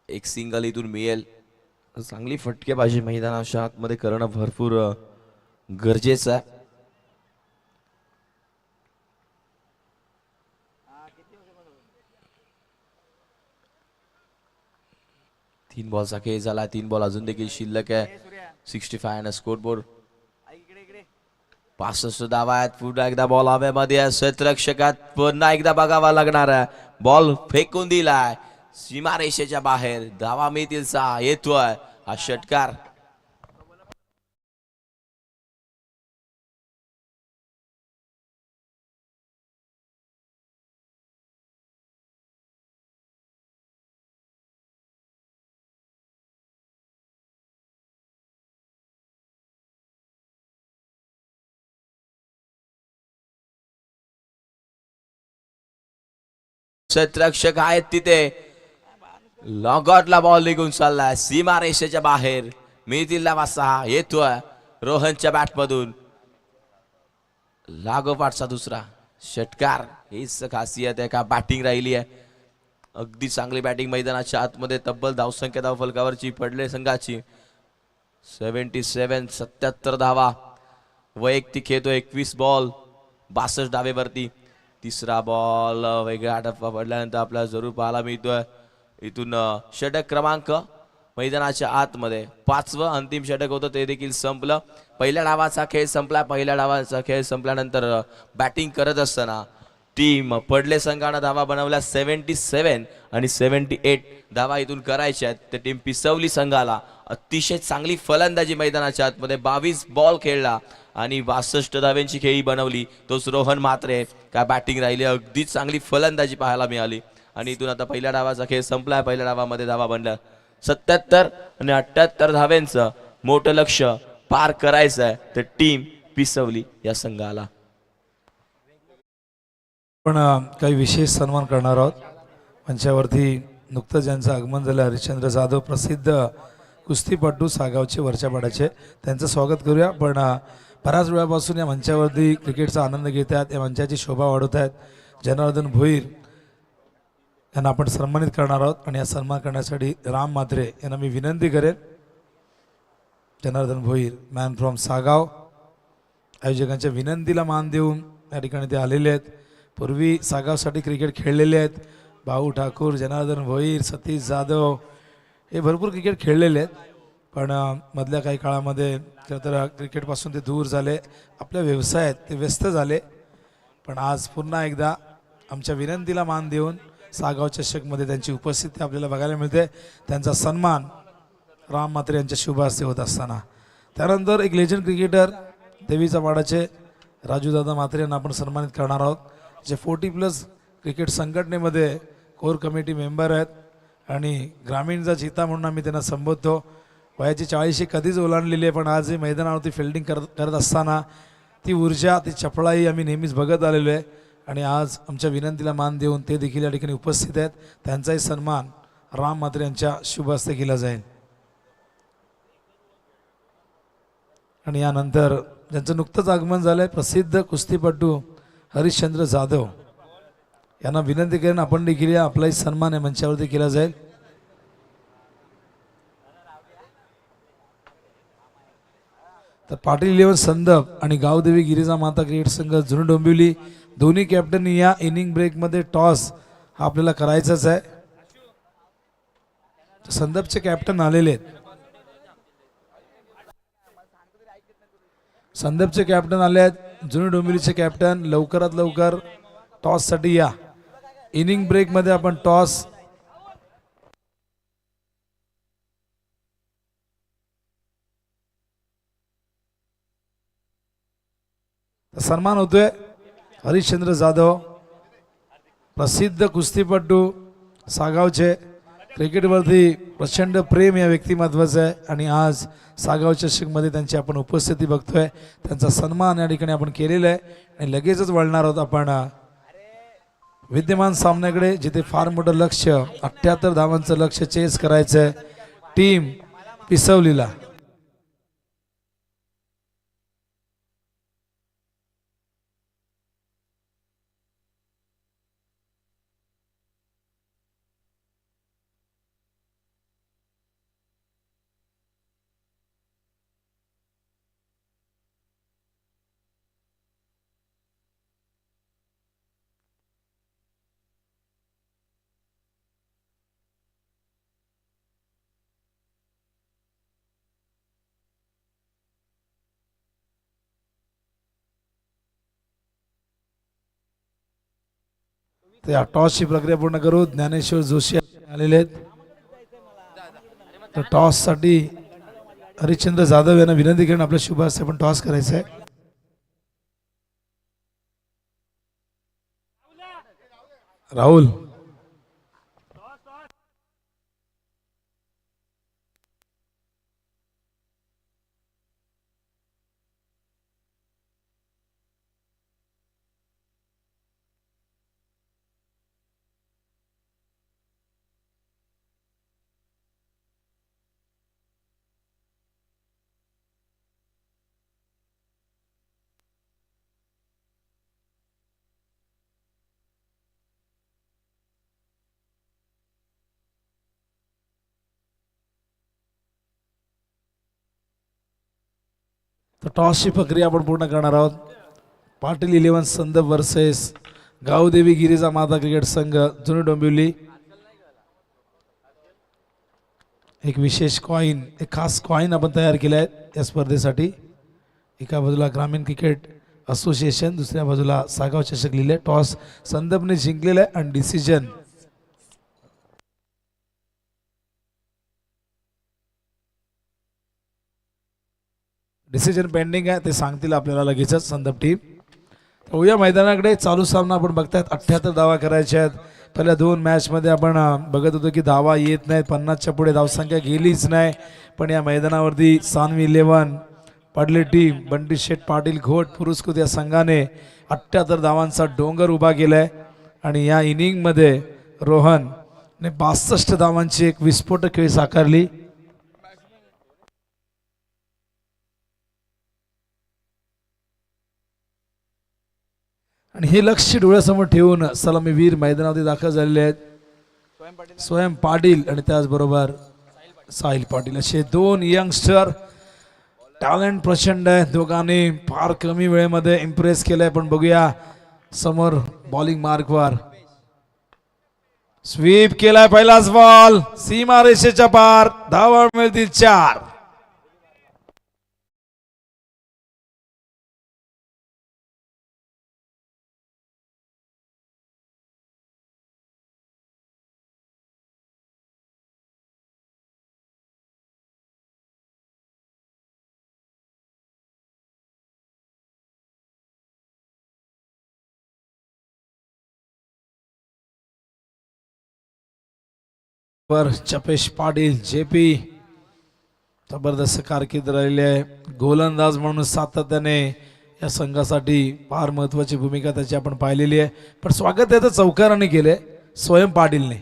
एक सिंगल इथून मिळेल. चांगली फटकेबाजी मैदानाच्या आतमध्ये करणं भरपूर गरजेचं आहे. तीन बॉलचा खेळ झाला. 3 बॉल अजून देखील शिल्लक आहे. 65 आणि स्कोर बोर्ड 65 धावा आहेत. पुन्हा एकदा बॉल हवेमध्ये. क्षेत्ररक्षकात पुन्हा एकदा बघावा लागणार आहे. बॉल फेकून दिलाय सीमारेषेच्या बाहेर. धावा मिळतील 6. येतोय हा षटकार. क्षेत्ररक्षक आहेत तिथे. लॉंगॉटला बॉल निघून चाललाय सीमा रेषेच्या बाहेर. मिळतील धावा 6. येतोय रोहनच्या बॅटमधून. लागोपाठचा दुसरा षटकार. हीच खासियत आहे का बॅटिंग राहिली आहे. अगदी चांगली बॅटिंग मैदानाच्या आतमध्ये. तब्बल धावसंख्या धावफलकावरची पडले संघाची 77 धावा. वैयक्तिक खेळतो 21 बॉल 62 धावेवरती. तिसरा बॉल वेगळा टप्पा पडल्यानंतर आपल्याला जरूर पाहायला मिळतोय. इथून षटक क्रमांक मैदानाच्या आतमध्ये 5वं अंतिम षटक होतं ते देखील संपलं. पहिल्या डावाचा खेळ संपला. पहिल्या डावाचा खेळ संपल्यानंतर बॅटिंग करत असताना टीम पडले संघानं धावा बनवल्या 77 आणि 78 धावा इथून करायच्या आहेत. ते टीम पिसवली संघाला अतिशय चांगली फलंदाजी मैदानाच्या आतमध्ये. 22 बॉल खेळला आणि 62 धाव्यांची खेळी बनवली. तोच रोहन म्हात्रे. काय बॅटिंग राहिली. अगदी चांगली फलंदाजी पाहायला मिळाली. आणि इथून आता पहिल्या डावाचा खेळ संपलाय. पहिल्या डावामध्ये धावा बनल्या 77 आणि 78 धाव्यांचं मोठं लक्ष पार करायचं आहे तर टीम पिसवली या संघाला. पण काही विशेष सन्मान करणार आहोत. मंचावरती नुकतंच ज्यांचं आगमन झालं हरिश्चंद्र जाधव प्रसिद्ध कुस्तीपटू सागावचे वरच्या पाड्याचे, त्यांचं स्वागत करूया. पण बऱ्याच वेळापासून या मंचावरती क्रिकेटचा आनंद घेत आहेत, या मंचाची शोभा वाढवत आहेत. जनार्दन भोईर यांना आपण सन्मानित करणार आहोत आणि या सन्मान करण्यासाठी राम म्हात्रे यांना मी विनंती करेन. जनार्दन भोईर मॅन फ्रॉम सागाव, आयोजकांच्या विनंतीला मान देऊन या ठिकाणी ते आलेले आहेत. पूर्वी सागावसाठी क्रिकेट खेळलेले आहेत. भाऊ ठाकूर, जनार्दन भोईर, सतीश जाधव हे भरपूर क्रिकेट खेळलेले आहेत. पण मधल्या काही काळामध्ये खरं तर क्रिकेटपासून ते दूर झाले, आपल्या व्यवसायात ते व्यस्त झाले. पण आज पुन्हा एकदा आमच्या विनंतीला मान देऊन सागाव चषकमध्ये त्यांची उपस्थिती आपल्याला बघायला मिळते. त्यांचा सन्मान राम म्हात्रे यांच्या शुभ हस्ते होत असताना, त्यानंतर एक लेजंड क्रिकेटर देवीचा पाडाचे राजूदादा म्हात्रे यांना आपण सन्मानित करणार आहोत, जे 40+ क्रिकेट संघटनेमध्ये कोर कमिटी मेंबर आहेत आणि ग्रामीणचा चिता म्हणून आम्ही त्यांना संबोधतो. वयाची 40 कधीच ओलांडलेली आहे, पण आजही मैदानावरती फिल्डिंग करत असताना ती ऊर्जा, ती चपळाई आम्ही नेहमीच बघत आलेलो आहे. आणि आज आमच्या विनंतीला मान देऊन ते देखील या ठिकाणी उपस्थित आहेत. त्यांचाही सन्मान राम म्हात्रे यांच्या शुभ हस्ते केला जाईल. आणि यानंतर ज्यांचं नुकतंच आगमन झालंय प्रसिद्ध कुस्तीपटू हरिश्चंद्र जाधव यांना विनंती करेन आपण देखील आपलाही सन्मान आहे मंचावरती केला जाईल. तर पाटील 11 संदप आणि गावदेवी गिरिजा माता क्रिकेट संघ जुनी डोंबिवली दोन्ही कॅप्टन या इनिंग ब्रेकमध्ये टॉस हा आपल्याला करायचाच आहे. संदपचे कॅप्टन आलेले आहेत. संदपचे कॅप्टन आले आहेत. जुनी डोंबिवलीचे कॅप्टन लवकरात लवकर टॉससाठी या. इनिंग ब्रेकमध्ये आपण टॉस सन्मान होतोय. हरिश्चंद्र जाधव प्रसिद्ध कुस्तीपटू सागावचे, क्रिकेटवरती प्रचंड प्रेम या व्यक्तिमत्वाचं आहे आणि आज सागाव चषकमध्ये त्यांची आपण उपस्थिती बघतोय. त्यांचा सन्मान या ठिकाणी आपण केलेला आहे आणि लगेचच वळणार आहोत आपण विद्यमान सामन्याकडे, जिथे फार मोठं लक्ष 78 धावांचं लक्ष चेस करायचं आहे टीम पिसवलीला. त्या टॉसची प्रक्रिया पूर्ण करू. ज्ञानेश्वर जोशी आलेले आहेत. तर टॉससाठी हरिश्चंद्र जाधव यांना विनंती करून आपल्या शुभ हस्ते आपण टॉस करायचं आहे. राहुल तर टॉसची प्रक्रिया आपण पूर्ण करणार आहोत. पाटील 11 संदप वर्सेस गावदेवी गिरिजा माता क्रिकेट संघ जुनी डोंबिवली. एक विशेष कॉइन, एक खास कॉइन आपण तयार केला आहे या स्पर्धेसाठी. एका बाजूला ग्रामीण क्रिकेट असोसिएशन, दुसऱ्या बाजूला सागाव चषक लिहिले. टॉस संदपने जिंकलेला आहे आणि डिसिजन पेंडिंग आहे, ते सांगतील आपल्याला लगेचच संदप टीम. उद्या मैदानाकडे चालू सामना आपण बघतायत. 78 धावा करायच्या आहेत. पहिल्या 2 मॅचमध्ये आपण बघत होतो की धावा येत नाहीत, 50च्या पुढे धावसंख्या गेलीच नाही. पण या मैदानावरती सानवी 11 पाडली टीम बंटी शेठ पाटील घोट पुरस्कृत या संघाने 78 धावांचा डोंगर उभा केलाय. आणि या इनिंगमध्ये रोहनने 62 धावांची एक विस्फोटक खेळी साकारली. आणि हे लक्ष डोळ्यासमोर ठेवून सलामीवीर मैदानावरती दाखल झालेले आहेत स्वयं पाटील आणि त्याचबरोबर साहिल पाटील असे 2 यंगस्टर. टॅलेंट प्रचंड आहे दोघांनी, फार कमी वेळेमध्ये इम्प्रेस केलंय. पण बघूया समोर बॉलिंग मार्कवर स्वीप केलाय, पहिलाच बॉल सीमा रेषेच्या पार, धावा मिळतील 4. चपेश पाटील जेपी जबरदस्त कारकीर्द राहिली आहे. गोलंदाज म्हणून सातत्याने या संघासाठी फार महत्वाची भूमिका त्याची आपण पाहिलेली आहे. पण स्वागत त्याचं चौकाराने केले स्वयं पाटीलने.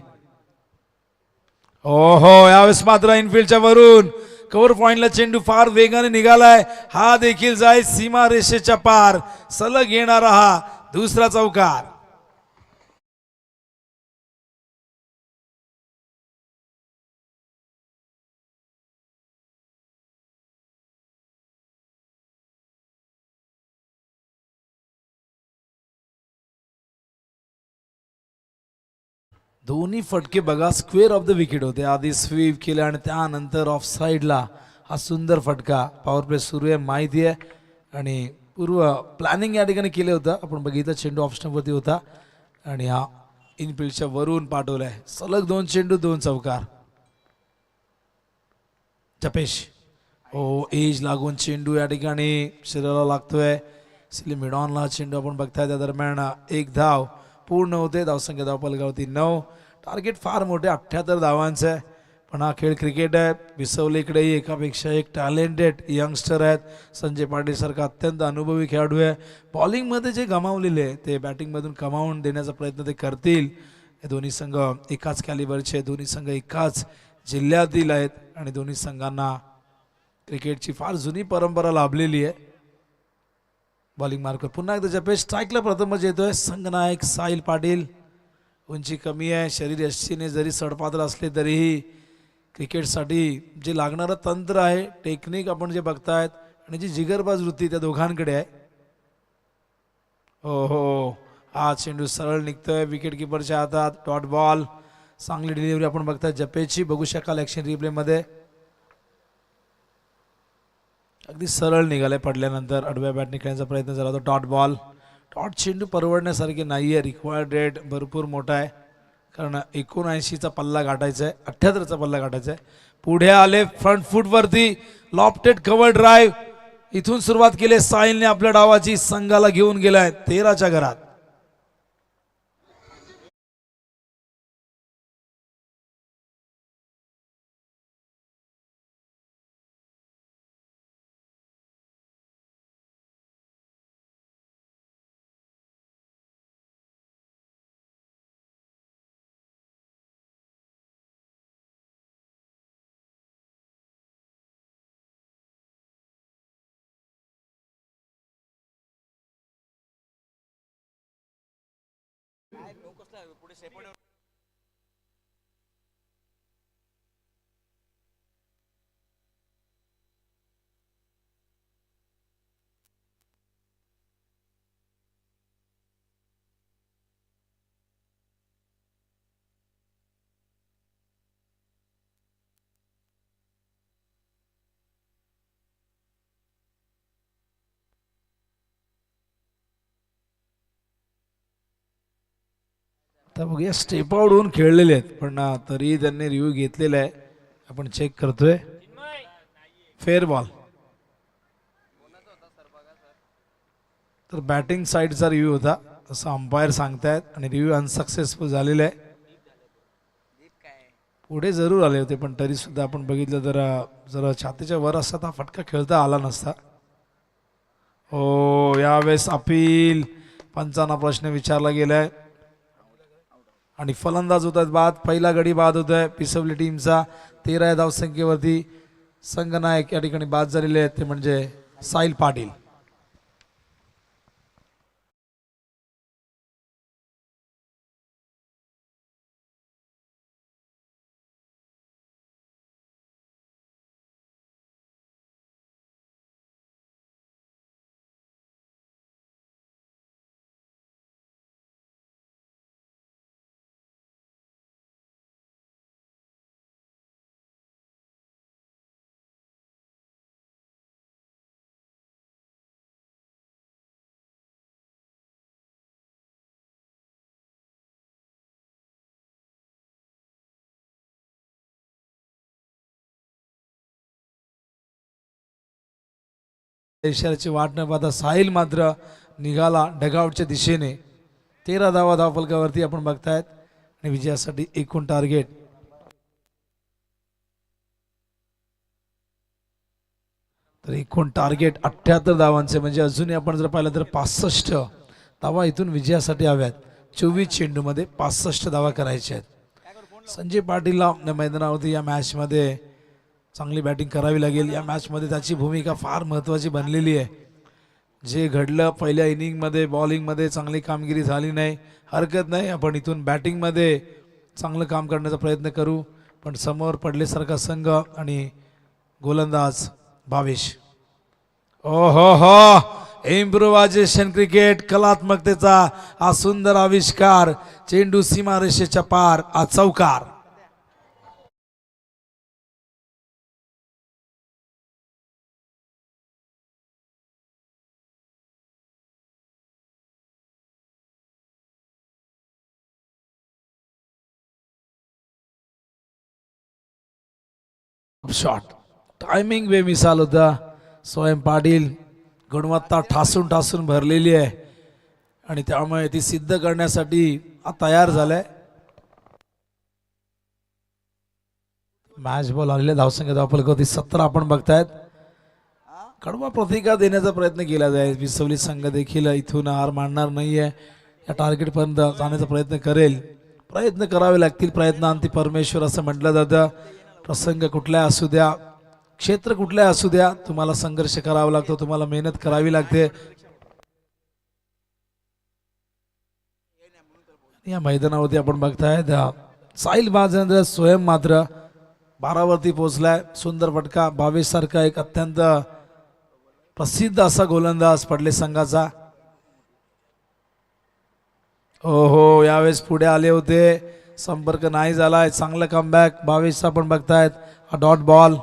ओहो, यावेळेस मात्र इनफिल्डच्या वरून कव्हर पॉइंटला चेंडू फार वेगाने निघालाय. हा देखील जाईल सीमा रेषेच्या पार, सलग येणारा हा दुसरा चौकार. दोन्ही फटके बघा स्क्वेअर ऑफ द विकेट होते. आधी स्वीप केले आणि त्यानंतर ऑफ साईडला हा सुंदर फटका. पॉवर प्ले सुरू आहे माहिती आहे आणि पूर्व प्लॅनिंग या ठिकाणी केलं होतं. आपण बघितलं चेंडू ऑफ स्टंपवरती होता आणि हा इनफिल्डच्या वरून पाठवलाय. सलग 2 चेंडू 2 चौकार. जपेश ओ एज लागून चेंडू या ठिकाणी शरीराला लागतोय. मिडॉनला चेंडू आपण बघताय त्या दरम्यान 1 धाव पूर्ण होते. धावसंख्या धावपलकावरती 9. टार्गेट फार मोठे 78 धावांचं आहे. पण हा खेळ क्रिकेट आहे. विसवलीकडेही एकापेक्षा एक टॅलेंटेड यंगस्टर आहेत. संजय पाटील सारखा अत्यंत अनुभवी खेळाडू आहे. बॉलिंगमध्ये जे गमावलेले आहे ते बॅटिंगमधून कमावून देण्याचा प्रयत्न ते करतील. हे दोन्ही संघ एकाच कॅलिबरचे, दोन्ही संघ एकाच जिल्ह्यातील आहेत आणि दोन्ही संघांना क्रिकेटची फार जुनी परंपरा लाभलेली आहे. बॉलिंग मार्कर पुन्हा एकदा जपेश स्ट्राईकला प्रथमच येतोय. संघनायक साहिल पाटील. उंची कमी आहे, शरीर यष्टीने जरी सडपातळ असले तरीही क्रिकेटसाठी जे लागणारं तंत्र आहे, टेक्निक आपण जे बघतायत आणि जी जिगरबाज वृत्ती त्या दोघांकडे आहे. हो हो, हा चेंडू सरळ निघतोय विकेट किपरच्या हातात. Dot ball. चांगली डिलिव्हरी आपण बघताय जपेशची, बघू शकाल ॲक्शन रिप्लेमध्ये. अगदी सरळ निघाले. पडल्यानंतर आडव्या बॅट निघण्याचा प्रयत्न झाला होता. Dot ball. डॉट चेंडू परवडण्यासारखे नाही आहे. रिक्वायर्ड रेट भरपूर मोठा आहे कारण 79चा पल्ला गाठायचा आहे, 78चा पल्ला गाठायचा आहे. पुढे आले फ्रंट फूटवरती लॉफ्टेड कव्हर ड्राईव्ह. इथून सुरुवात केली साहिलने आपल्या डावाची. संघाला घेऊन गेलाय 13च्या घरात. आता बघूया स्टेप आउट होऊन खेळलेले आहेत पण तरी त्यांनी रिव्ह्यू घेतलेला आहे. आपण चेक करतोय. Fair ball. तर बॅटिंग साईडचा रिव्ह्यू होता तसं अंपायर सांगतायत आणि रिव्ह्यू अनसक्सेसफुल झालेलं आहे. पुढे जरूर आले होते पण तरी सुद्धा आपण बघितलं तर जरा छातीच्या वर असता तर फटका खेळता आला नसता. हो, यावेळेस अपील पंचांना प्रश्न विचारला गेलाय आणि फलंदाज होत आहेत बाद. पहिला गडी बाद होत आहे पिसवली टीमचा. 13 धावसंख्येवरती संघनायक या ठिकाणी बाद झालेले आहेत ते म्हणजे साहिल पाटील. इशाऱ्याची वाट न पाहता साहिल मात्र निघाला डगआउटच्या दिशेने. 13 धावा धावफलकावरती आपण बघतायत आणि विजयासाठी एकूण टार्गेट तर एकूण टार्गेट 78 धावांचे म्हणजे अजूनही आपण जर पाहिलं तर 65 धावा इथून विजयासाठी हव्यात. 24 चेंडूमध्ये 65 धावा करायच्या आहेत. संजय पाटीलला मैदानावरती या मॅचमध्ये चांगली बॅटिंग करावी लागेल. या मॅचमध्ये त्याची भूमिका फार महत्त्वाची बनलेली आहे. जे घडलं पहिल्या इनिंगमध्ये बॉलिंगमध्ये चांगली कामगिरी झाली नाही, हरकत नाही, आपण इथून बॅटिंगमध्ये चांगलं काम करण्याचा प्रयत्न करू. पण समोर पडल्यासारखा संघ आणि गोलंदाज भावेश. ओ हो हो, इम्प्रोव्हायझेशन क्रिकेट कलात्मकतेचा हा सुंदर आविष्कार. चेंडू सीमारेषेच्या पार, हा चौकार. शॉट टायमिंग बेमिसाल होता. स्वयं पाटील गुणवत्ता ठासून ठासून भरलेली आहे आणि त्यामुळे ती सिद्ध करण्यासाठी तयार झालाय. मॅच बॉल आलेल्या धावसंख्या धावफलकावरती 17 आपण बघतायत. कडवा प्रतिकार देण्याचा प्रयत्न केला जाईल. विसवली संघ देखील इथून हार मानणार नाहीये. या टार्गेट पर्यंत जाण्याचा प्रयत्न करेल. प्रयत्न करावे लागतील. प्रयत्नांती परमेश्वर असं म्हटलं जातं. प्रसंग कुठल्या असू द्या, क्षेत्र कुठल्या असू द्या, तुम्हाला संघर्ष करावा लागतो, तुम्हाला मेहनत करावी लागते. या मैदानावरती आपण बघताय साहिल बाजनंतर स्वयं मात्र 12 वरती पोहोचलाय. सुंदर फटका. 22 सारखा एक अत्यंत प्रसिद्ध असा गोलंदाज पडले संघाचा. हो हो, यावेळेस पुढे आले होते, संपर्क नाही झालाय. चांगलं कमबॅक 22 आपण बघतायत. हा डॉट बॉल.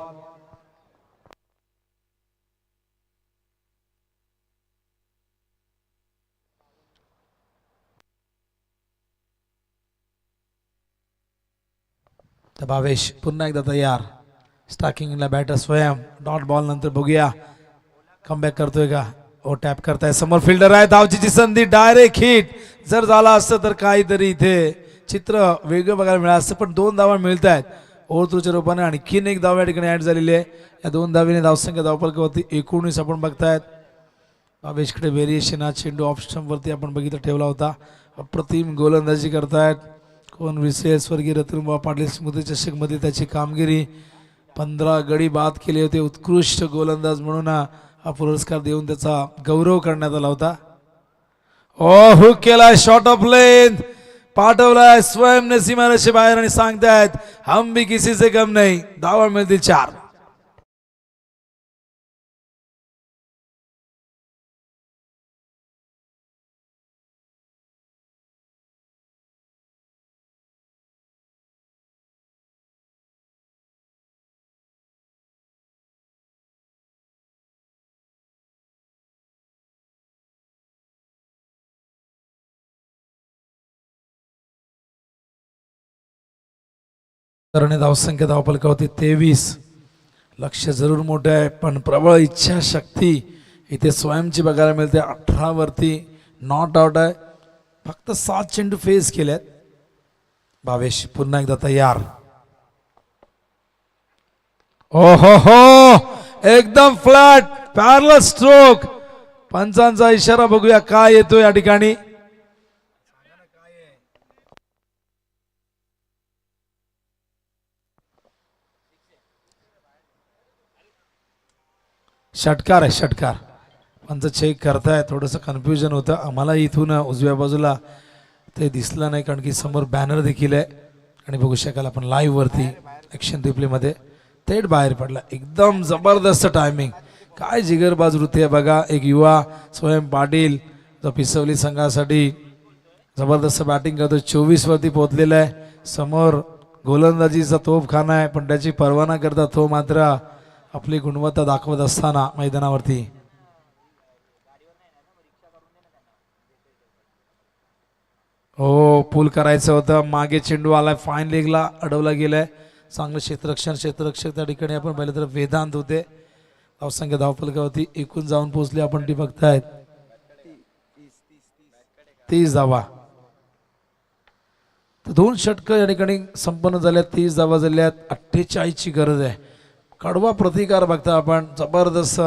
तर भावेश पुन्हा एकदा तयार. स्टार्किंगला बॅटर स्वयं. डॉट बॉल नंतर बघूया कमबॅक करतोय का. ओ टॅप करताय. समोर फिल्डर आहे. धावचीची संधी. Direct hit. जर झाला असतं तर काहीतरी इथे चित्र वेगळं बघायला मिळालं असतं. पण 2 धावा मिळत आहेत ओव्हरथ्रोच्या रूपाने. आणखीन एक धाव या ठिकाणी ऍड झालेली आहे. या 2 धावीने धावसंख्या धावफलकावरती 19 आपण बघतायत. भावेशकडे व्हेरिएशन हा चेंडू ऑफ स्टंपवरती आपण बघितलं ठेवला होता. अप्रतिम गोलंदाजी करतायत. कोण विशेष स्वर्गीय रतनबा पाटील स्मृती चषक मध्ये त्याची कामगिरी. 15 गडी बाद केले होते. उत्कृष्ट गोलंदाज म्हणून हा पुरस्कार देऊन त्याचा गौरव करण्यात आला होता. ओ हुक केलाय. शॉर्ट ऑफ लेंथ पाठवलाय स्वयं ने सीमारेषे बाहेर आणि सांगतायत हम भी किसी से कम नहीं. धावा मिळतील 4. धावसंख्या धावफलकावरती 23. लक्ष जरूर मोठं आहे पण प्रबळ इच्छाशक्ती इथे स्वयंची बघायला मिळते. 18 वरती नॉट आउट आहे. फक्त 7 चेंडू फेस केल्यात. भावेश पुन्हा एकदा तयार. ओ हो एकदम फ्लॅट पॅरलल स्ट्रोक. पंचांचा इशारा बघूया काय येतो या ठिकाणी. षटकार आहे षटकार. पंच चेक करताय. थोडंसं कन्फ्युजन होतं आम्हाला इथून उजव्या बाजूला ते दिसलं नाही कारण की समोर बॅनर देखील आहे आणि बघू शकाल आपण लाईव्ह वरती ॲक्शन रिप्लेमध्ये थेट बाहेर पडला. एकदम जबरदस्त टायमिंग. काय जिगरबाज वृत्ती आहे बघा. एक युवा स्वयं पाटील जो पिसवली संघासाठी जबरदस्त बॅटिंग करतो. 24 वरती पोहोचलेला आहे. समोर गोलंदाजीचा तोफखाना आहे पण त्याची पर्वा न करता तो मात्र आपली गुणवत्ता दाखवत असताना मैदानावरती. हो पूल करायचं होतं. मागे चेंडू आलाय. फाईन लेगला अडवला गेलाय. चांगलं क्षेत्ररक्षक त्या ठिकाणी आपण पाहिलं तर वेदांत होते. धावसंख्या धावफलकावरती एकूण जाऊन पोहोचले आपण ती बघतायत 30 धावा. तर 2 षटक या ठिकाणी संपन्न झाल्यात. 30 धावा झाल्यात. 48 ची गरज आहे. कडवा प्रतिकार बघता आपण. जबरदस्त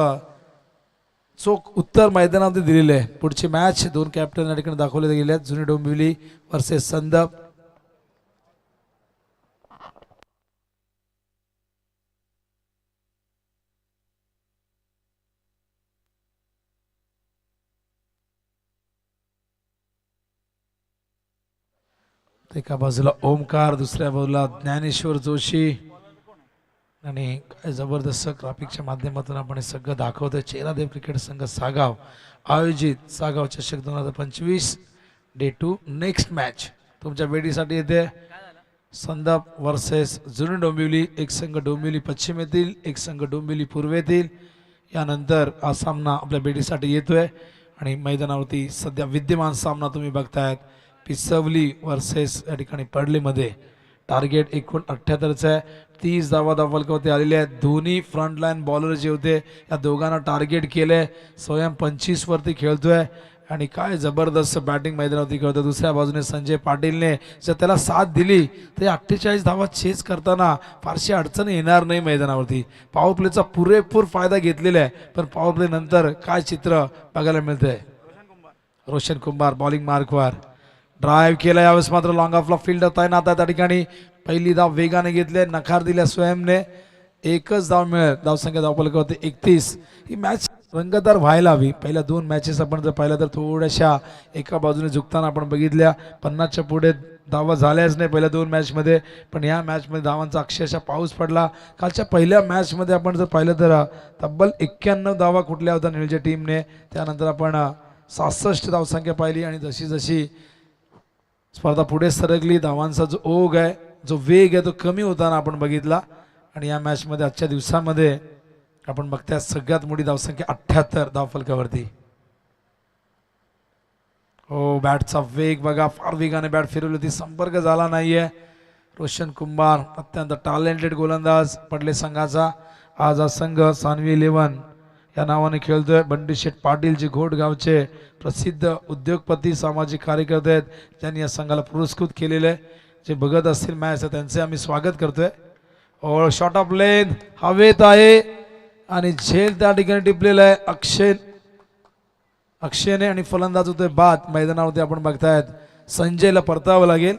चोख उत्तर मैदानामध्ये दिलेले आहे. पुढची मॅच 2 कॅप्टन या ठिकाणी दाखवले गेले आहेत. जुनी डोंबिवली वर्सेस संदप. एका बाजूला ओमकार, दुसऱ्या बाजूला ज्ञानेश्वर जोशी आणि काय जबरदस्त ग्राफिकच्या माध्यमातून आपण हे सगळं दाखवतोय. चेहरादेव क्रिकेट संघ सागाव आयोजित सागाव चषक 2025 डे 2 नेक्स्ट मॅच तुमच्या वेळीसाठी येते. संदप वर्सेस जुनी डोंबिवली. एक संघ डोंबिवली पश्चिम येथील, एक संघ डोंबिवली पूर्व येथील. यानंतर हा सामना आपल्या भेटीसाठी येतोय आणि मैदानावरती सध्या विद्यमान सामना तुम्ही बघतायत. पिसवली वर्सेस या ठिकाणी पडलीमध्ये टार्गेट एकूण 78चं आहे. 30 धावा धावफलकावरती आलेले आहेत. दोन्ही फ्रंटलाईन बॉलर जे होते या दोघांना टार्गेट केलंय. स्वयं 25 वरती खेळतोय आणि काय जबरदस्त बॅटिंग मैदानावरती करतोय. दुसऱ्या बाजूने संजय पाटीलने जर त्याला साथ दिली तर 48 धावा चेस करताना फारशी अडचण येणार नाही मैदानावरती. पॉवर प्लेचा पुरेपूर फायदा घेतलेला आहे पण पॉवर प्ले नंतर काय चित्र बघायला मिळतंय. रोशन कुंभार बॉलिंग मार्कवर ड्राईव्ह केला. यावेळेस मात्र लॉंग ऑफला फिल्डर तैनात आहे त्या ठिकाणी. पहिली धाव वेगाने घेतले. नकार दिल्या स्वयंने. एकच धाव मिळेल. धावसंख्या धावफलकावरती 31. ही मॅच रंगतदार व्हायला हवी. पहिल्या 2 मॅचेस आपण जर पाहिलं तर थोड्याशा एका बाजूने झुकताना आपण बघितल्या. 50च्या पुढे धावा झाल्याच नाही पहिल्या 2 मॅचमध्ये पण या मॅचमध्ये धावांचा अक्षरशः पाऊस पडला. कालच्या पहिल्या मॅचमध्ये आपण जर पाहिलं तर तब्बल 91 धावा कुठल्या होत्या निळच्या टीमने. त्यानंतर आपण 66 धावसंख्या पाहिली आणि जशी जशी स्पर्धा पुढे सरकली धावांचा जो ओघ आहे जो वेग आहे तो कमी होताना आपण बघितला आणि या मॅचमध्ये आजच्या दिवसामध्ये आपण बघताय सगळ्यात मोठी धावसंख्या 78 धावफलकावरती. हो बॅटचा वेग बघा. फार वेगाने बॅट फिरवली होती. संपर्क झाला नाहीये. रोशन कुंभार अत्यंत टॅलेंटेड गोलंदाज पडले संघाचा. आज हा संघ सानवी 11 या नावाने खेळतोय. बंडी शेठ पाटील जे घोटगावचे प्रसिद्ध उद्योगपती सामाजिक कार्यकर्ते आहेत त्यांनी या संघाला पुरस्कृत केलेले आहे. जे बघत असतील मॅच त्यांचे आम्ही स्वागत करतोय. और शॉट ऑफ लेन हवेत आहे आणि झेल त्या ठिकाणी टिपलेला आहे अक्षयने आणि फलंदाज होतोय बाद. मैदानावरती आपण बघतायत संजयला परतावं लागेल.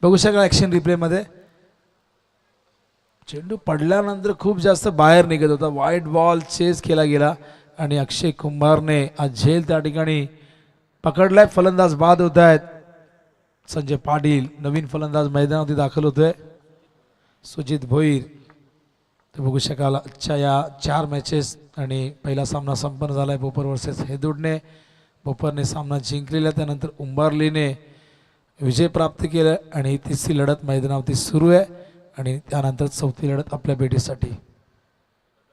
बघू शकाल ॲक्शन रिप्लेमध्ये चेंडू पडल्यानंतर खूप जास्त बाहेर निघत होता. वाईट बॉल चेस केला गेला आणि अक्षय कुंभारने आज झेल त्या ठिकाणी पकडलाय. फलंदाज बाद होत आहेत. संजय पाटील नवीन फलंदाज मैदानावरती दाखल होतोय. सुजित भोईर तर बघू शकाल आजच्या या 4 मॅचेस आणि पहिला सामना संपन्न झालाय बोपर वर्सेस हेदुडने. बोपरने सामना जिंकलेला. त्यानंतर उंबारलीने विजय प्राप्त केला आणि तिसरी लढत मैदानावरती सुरू आहे आणि त्यानंतर 4थी लढत आपल्या भेटीसाठी.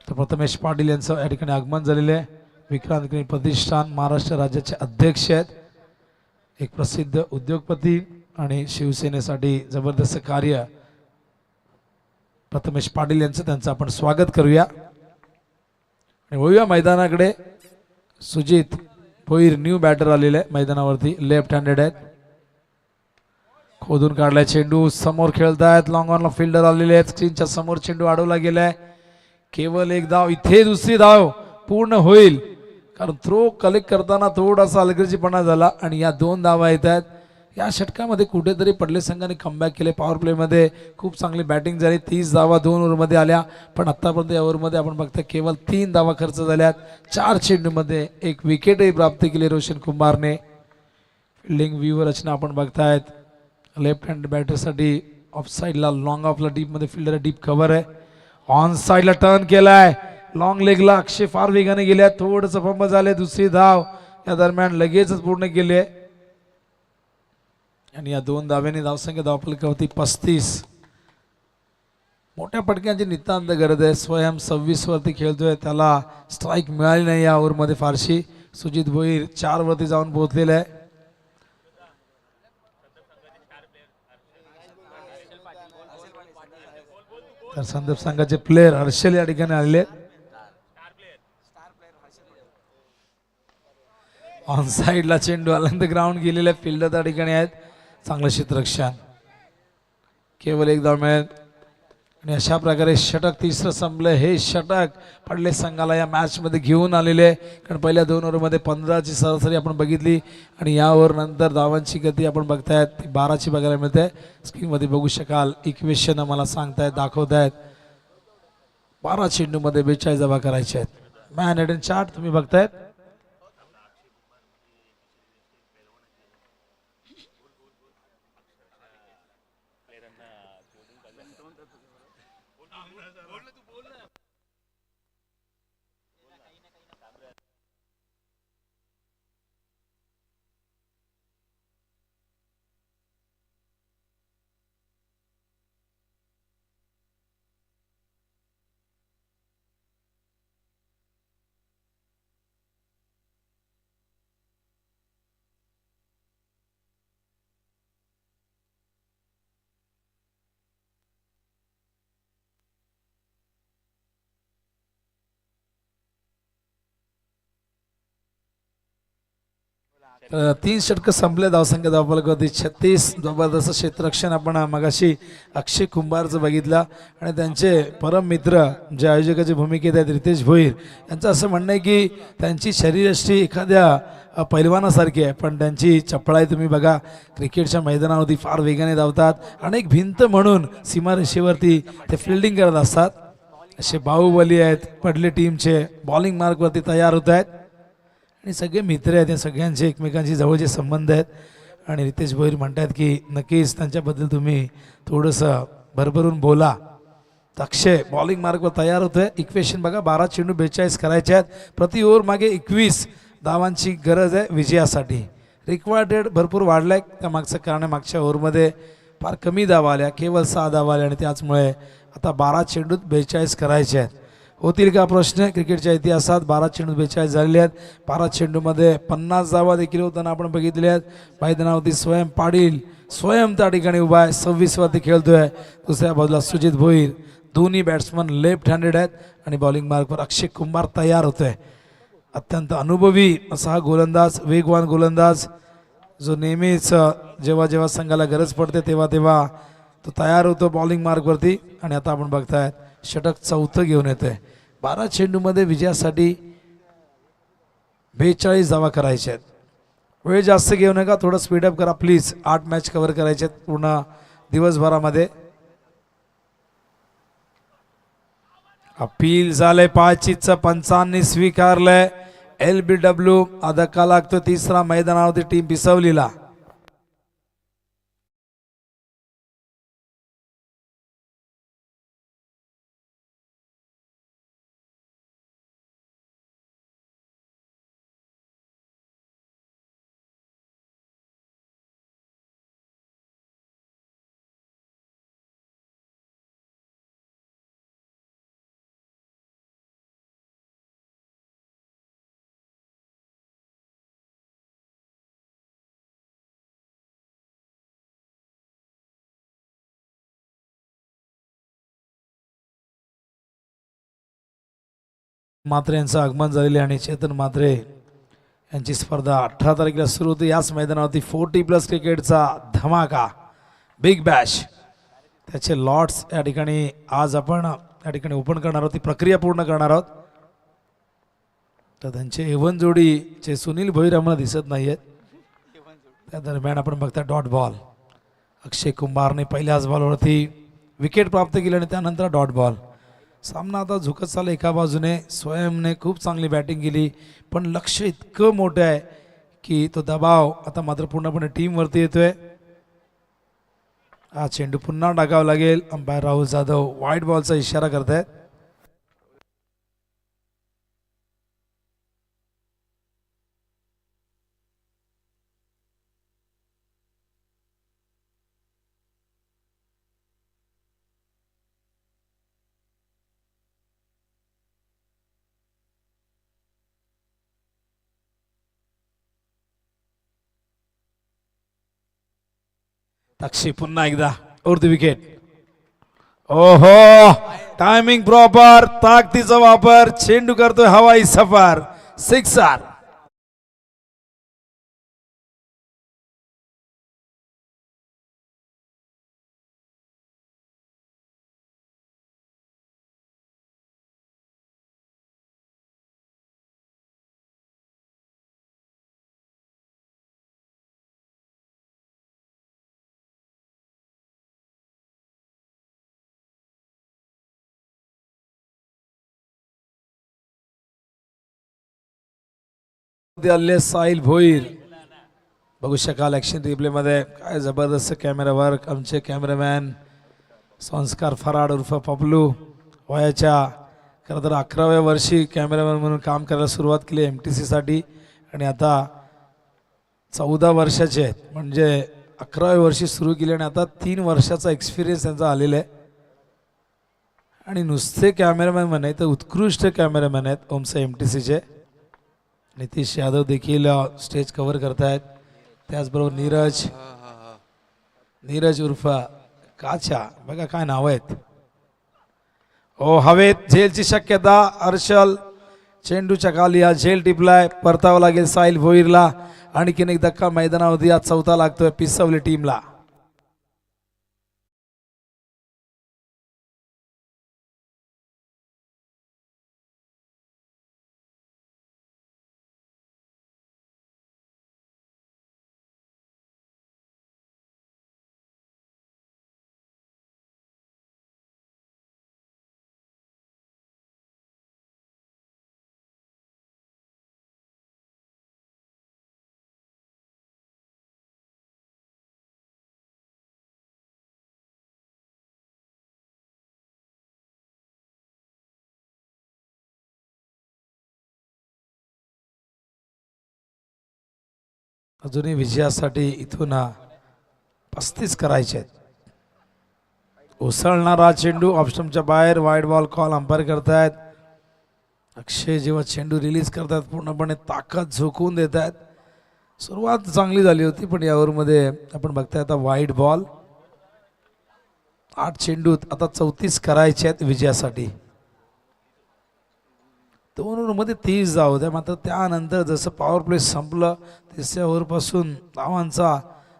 तर प्रथमेश पाटील यांचं या ठिकाणी आगमन झालेलं आहे. विक्रांत क्रिकेट प्रतिष्ठान महाराष्ट्र राज्याचे अध्यक्ष आहेत. एक प्रसिद्ध उद्योगपती आणि शिवसेनेसाठी जबरदस्त कार्य प्रथमेश पाटील यांचं त्यांचं आपण स्वागत करूया आणि वळूया मैदानाकडे. सुजित भोईर न्यू बॅटर आलेले आहे मैदानावरती, लेफ्ट हँडेड आहेत. खोदून काढलाय चेंडू, समोर खेळतायत, लॉंग ऑनला फिल्डर आलेले आहेत. स्क्रीनच्या समोर चेंडू अडवला गेलाय. केवळ एक धाव, इथे दुसरी धाव पूर्ण होईल, कारण थ्रो कलेक्ट करताना थोडासा अलगर्जीपणा झाला आणि या 2 धावा येत आहेत. या षटकामध्ये कुठेतरी पडले संघाने कमबॅक केले. पॉवर प्लेमध्ये खूप चांगली बॅटिंग झाली, 30 धावा 2 ओव्हरमध्ये आल्या, पण आतापर्यंत या ओव्हरमध्ये आपण बघतोय केवळ 3 धावा खर्च झाल्यात. 4 चेंडूमध्ये 1 विकेटही प्राप्त केली रोशन कुमारने. फिल्डिंग व्ह्यू रचना आपण बघतायत. लेफ्ट हँड बॅटरसाठी ऑफ साईडला लॉंग ऑफला डीपमध्ये फिल्डर डीप कव्हर आहे. ऑन साईडला टर्न केलाय, लॉंग लेगला अक्षय फार वेगाने गेल्या, थोडंसं फंबल झाले. दुसरी धाव या दरम्यान लगेचच पूर्ण केली आहे आणि या 2 धाव्यांनी धावसंख्या धावफलकावरती 35. मोठ्या पटक्यांची नितांत गरज आहे. स्वयं 26 वरती खेळतोय, त्याला स्ट्राईक मिळाली नाही या ओव्हरमध्ये फारशी. सुजित भोईर 4 वरती जाऊन पोहोचलेला आहे. तर संदीप संघाचे प्लेयर हर्षल या ठिकाणी आलेले. ऑन साईडला चेंडू आल्यानंतर ग्राउंड गेलेले फिल्डर त्या ठिकाणी आहेत. चांगलं क्षेत्ररक्षण, केवळ 1 धाव मिळेल आणि अशा प्रकारे षटक तिसरं संपलं. हे षटक पडले संघाला या मॅच मध्ये घेऊन आलेले, कारण पहिल्या 2 ओव्हरमध्ये 15ची सरासरी आपण बघितली आणि या ओव्हर नंतर धावांची गती आपण बघतायत ती 12ची बघायला मिळते. स्क्रीनमध्ये बघू शकाल, इक्वेशन आम्हाला सांगतायत, दाखवतायत. 12 चेंडूमध्ये 42 धावा करायच्या आहेत. मॅन हेड चार्ट तुम्ही बघतायत. तर 3 षटक संपले, धावसंख्या धावफलकावरती 36. जबरदस्त क्षेत्ररक्षण आपण मगाशी अक्षय कुंभारचं बघितलं आणि त्यांचे परम मित्र जे आयोजकाची भूमिकेत आहेत रितेश भोईर यांचं असं म्हणणं आहे की त्यांची शरीरयष्टी एखाद्या पैलवानासारखी आहे, पण त्यांची चपळाई तुम्ही बघा. क्रिकेटच्या मैदानावरती फार वेगाने धावतात, अनेक भिंत म्हणून सीमारेषेवरती ते फिल्डिंग करत असतात. असे बाहुबली आहेत पडले टीमचे. बॉलिंग मार्कवरती तयार होत आहेत आणि सगळे मित्र आहेत, या सगळ्यांचे एकमेकांशी जवळचे संबंध आहेत. आणि रितेश भोईर म्हणतात की नक्कीच त्यांच्याबद्दल तुम्ही थोडंसं भरभरून बोला. अक्षय बॉलिंग मार्कवर तयार होतोय. इक्वेशन बघा, 12 चेंडू 42 करायचे आहेत. प्रति ओव्हर मागे 21 धावांची गरज आहे विजयासाठी. रिक्वायर्ड रेट भरपूर वाढलाय, त्या मागचं कारण मागच्या ओव्हरमध्ये फार कमी धावा आल्या, केवळ 6 धावा आल्या आणि त्याचमुळे आता 12 चेंडूत 42 करायचे आहेत. होतील का प्रश्न? क्रिकेटच्या इतिहासात 12 चेंडू 42 झालेले आहेत. 12 चेंडूमध्ये 50 धावा देखील होताना आपण बघितले आहेत. मैदानावरती स्वयं पाटील स्वयं त्या ठिकाणी उभा आहे, 26 वरती खेळतोय. दुसऱ्या बाजूला सुजित भोईर, दोन्ही बॅट्समन लेफ्ट हँडेड आहेत आणि बॉलिंग मार्कवर अक्षय कुंभार तयार होतोय. अत्यंत अनुभवी असा हा गोलंदाज, वेगवान गोलंदाज, जो नेहमीच जेव्हा जेव्हा संघाला गरज पडते तेव्हा तेव्हा तो तयार होतो बॉलिंग मार्कवरती. आणि आता आपण बघतायत षटक 4थं घेऊन येतोय. 12 चेंडूमध्ये विजयासाठी 42 धावा करायच्या आहेत. वेळ जास्त घेऊ नका, थोडं स्पीडअप करा प्लीज. 8 मॅच कव्हर करायचे आहेत पूर्ण दिवसभरामध्ये. अपील झालंय, 5 पंचांनी स्वीकारलंय. LBW धक्का लागतो तिसरा मैदानावरती टीम पिसवलीला. मात्रे यांचं आगमन झालेले आणि चेतन मात्रे यांची स्पर्धा 18 तारखेला सुरू होते याच मैदानावरती 40+ क्रिकेटचा धमाका बिग बॅश त्याचे लॉट्स या ठिकाणी आज आपण या ठिकाणी ओपन करणार आहोत, ती प्रक्रिया पूर्ण करणार आहोत. तर त्यांचे एवन जोडीचे सुनील भोईर आम्हाला दिसत नाहीयेत. त्या दरम्यान आपण बघता डॉट बॉल अक्षय कुंभारने पहिल्याच बॉलवरती विकेट प्राप्त केली आणि त्यानंतर डॉट बॉल. सामना आता झुकत चालला एका बाजूने. स्वयंने खूप चांगली बॅटिंग केली पण लक्ष इतकं मोठं आहे की तो दबाव आता मात्र पूर्णपणे टीमवरती येतोय. हा चेंडू पुन्हा टाकावा लागेल. अंपायर राहुल जाधव वाईट बॉलचा इशारा करतायत. तक्षी पुन्हा एकदा उर्द विकेट. ओहो टायमिंग प्रॉपर, ताकदीचा वापर, चेंडू करतोय हवाई सफर, सिक्सर. साहिल भोईर बघू शकाल ऍक्शन रिप्ले मध्ये. काय जबरदस्त कॅमेरा वर्क. आमचे कॅमेरामॅन संस्कार फराड उर्फ पपलू वयाच्या खरं तर 11व्या वर्षी कॅमेरामॅन म्हणून काम करायला सुरुवात केली MTC साठी आणि आता 14 वर्षाचे आहेत. म्हणजे 11व्या वर्षी सुरू केली आणि आता 3 वर्षाचा एक्सपिरियन्स त्यांचा आलेला आहे. आणि नुसते कॅमेरामॅन म्हणे तर उत्कृष्ट कॅमेरामॅन आहेत ओमचे MTCचे. नितीश यादव देखील स्टेज कव्हर करतायत. त्याचबरोबर नीरज उर्फ काचा. बघा काय नाव आहेत. ओ हवेत झेलची शक्यता. हर्षल चेंडूच्या खाली हा झेल टिपलाय. परतावा लागेल साहिल भोईरला. आणखीन एक धक्का मैदानावरती आज 4था लागतोय पिसवली टीमला. अजूनही विजयासाठी इथून 35 करायचे आहेत. उसळणारा चेंडू ऑप्शनच्या बाहेर. वाईड बॉल कॉल अंपायर करतायत. अक्षय जेव्हा चेंडू रिलीज करतात पूर्णपणे ताकद झोकवून देत आहेत. सुरुवात चांगली झाली होती पण या ओव्हरमध्ये आपण बघताय आता वाईड बॉल. 8 चेंडूत आता 34 करायचे आहेत विजयासाठी. 2 ओव्हरमध्ये 30 धाव होत्या. मात्र त्यानंतर जसं पॉवर प्ले संपलं 3ऱ्या ओव्हरपासून धावांचा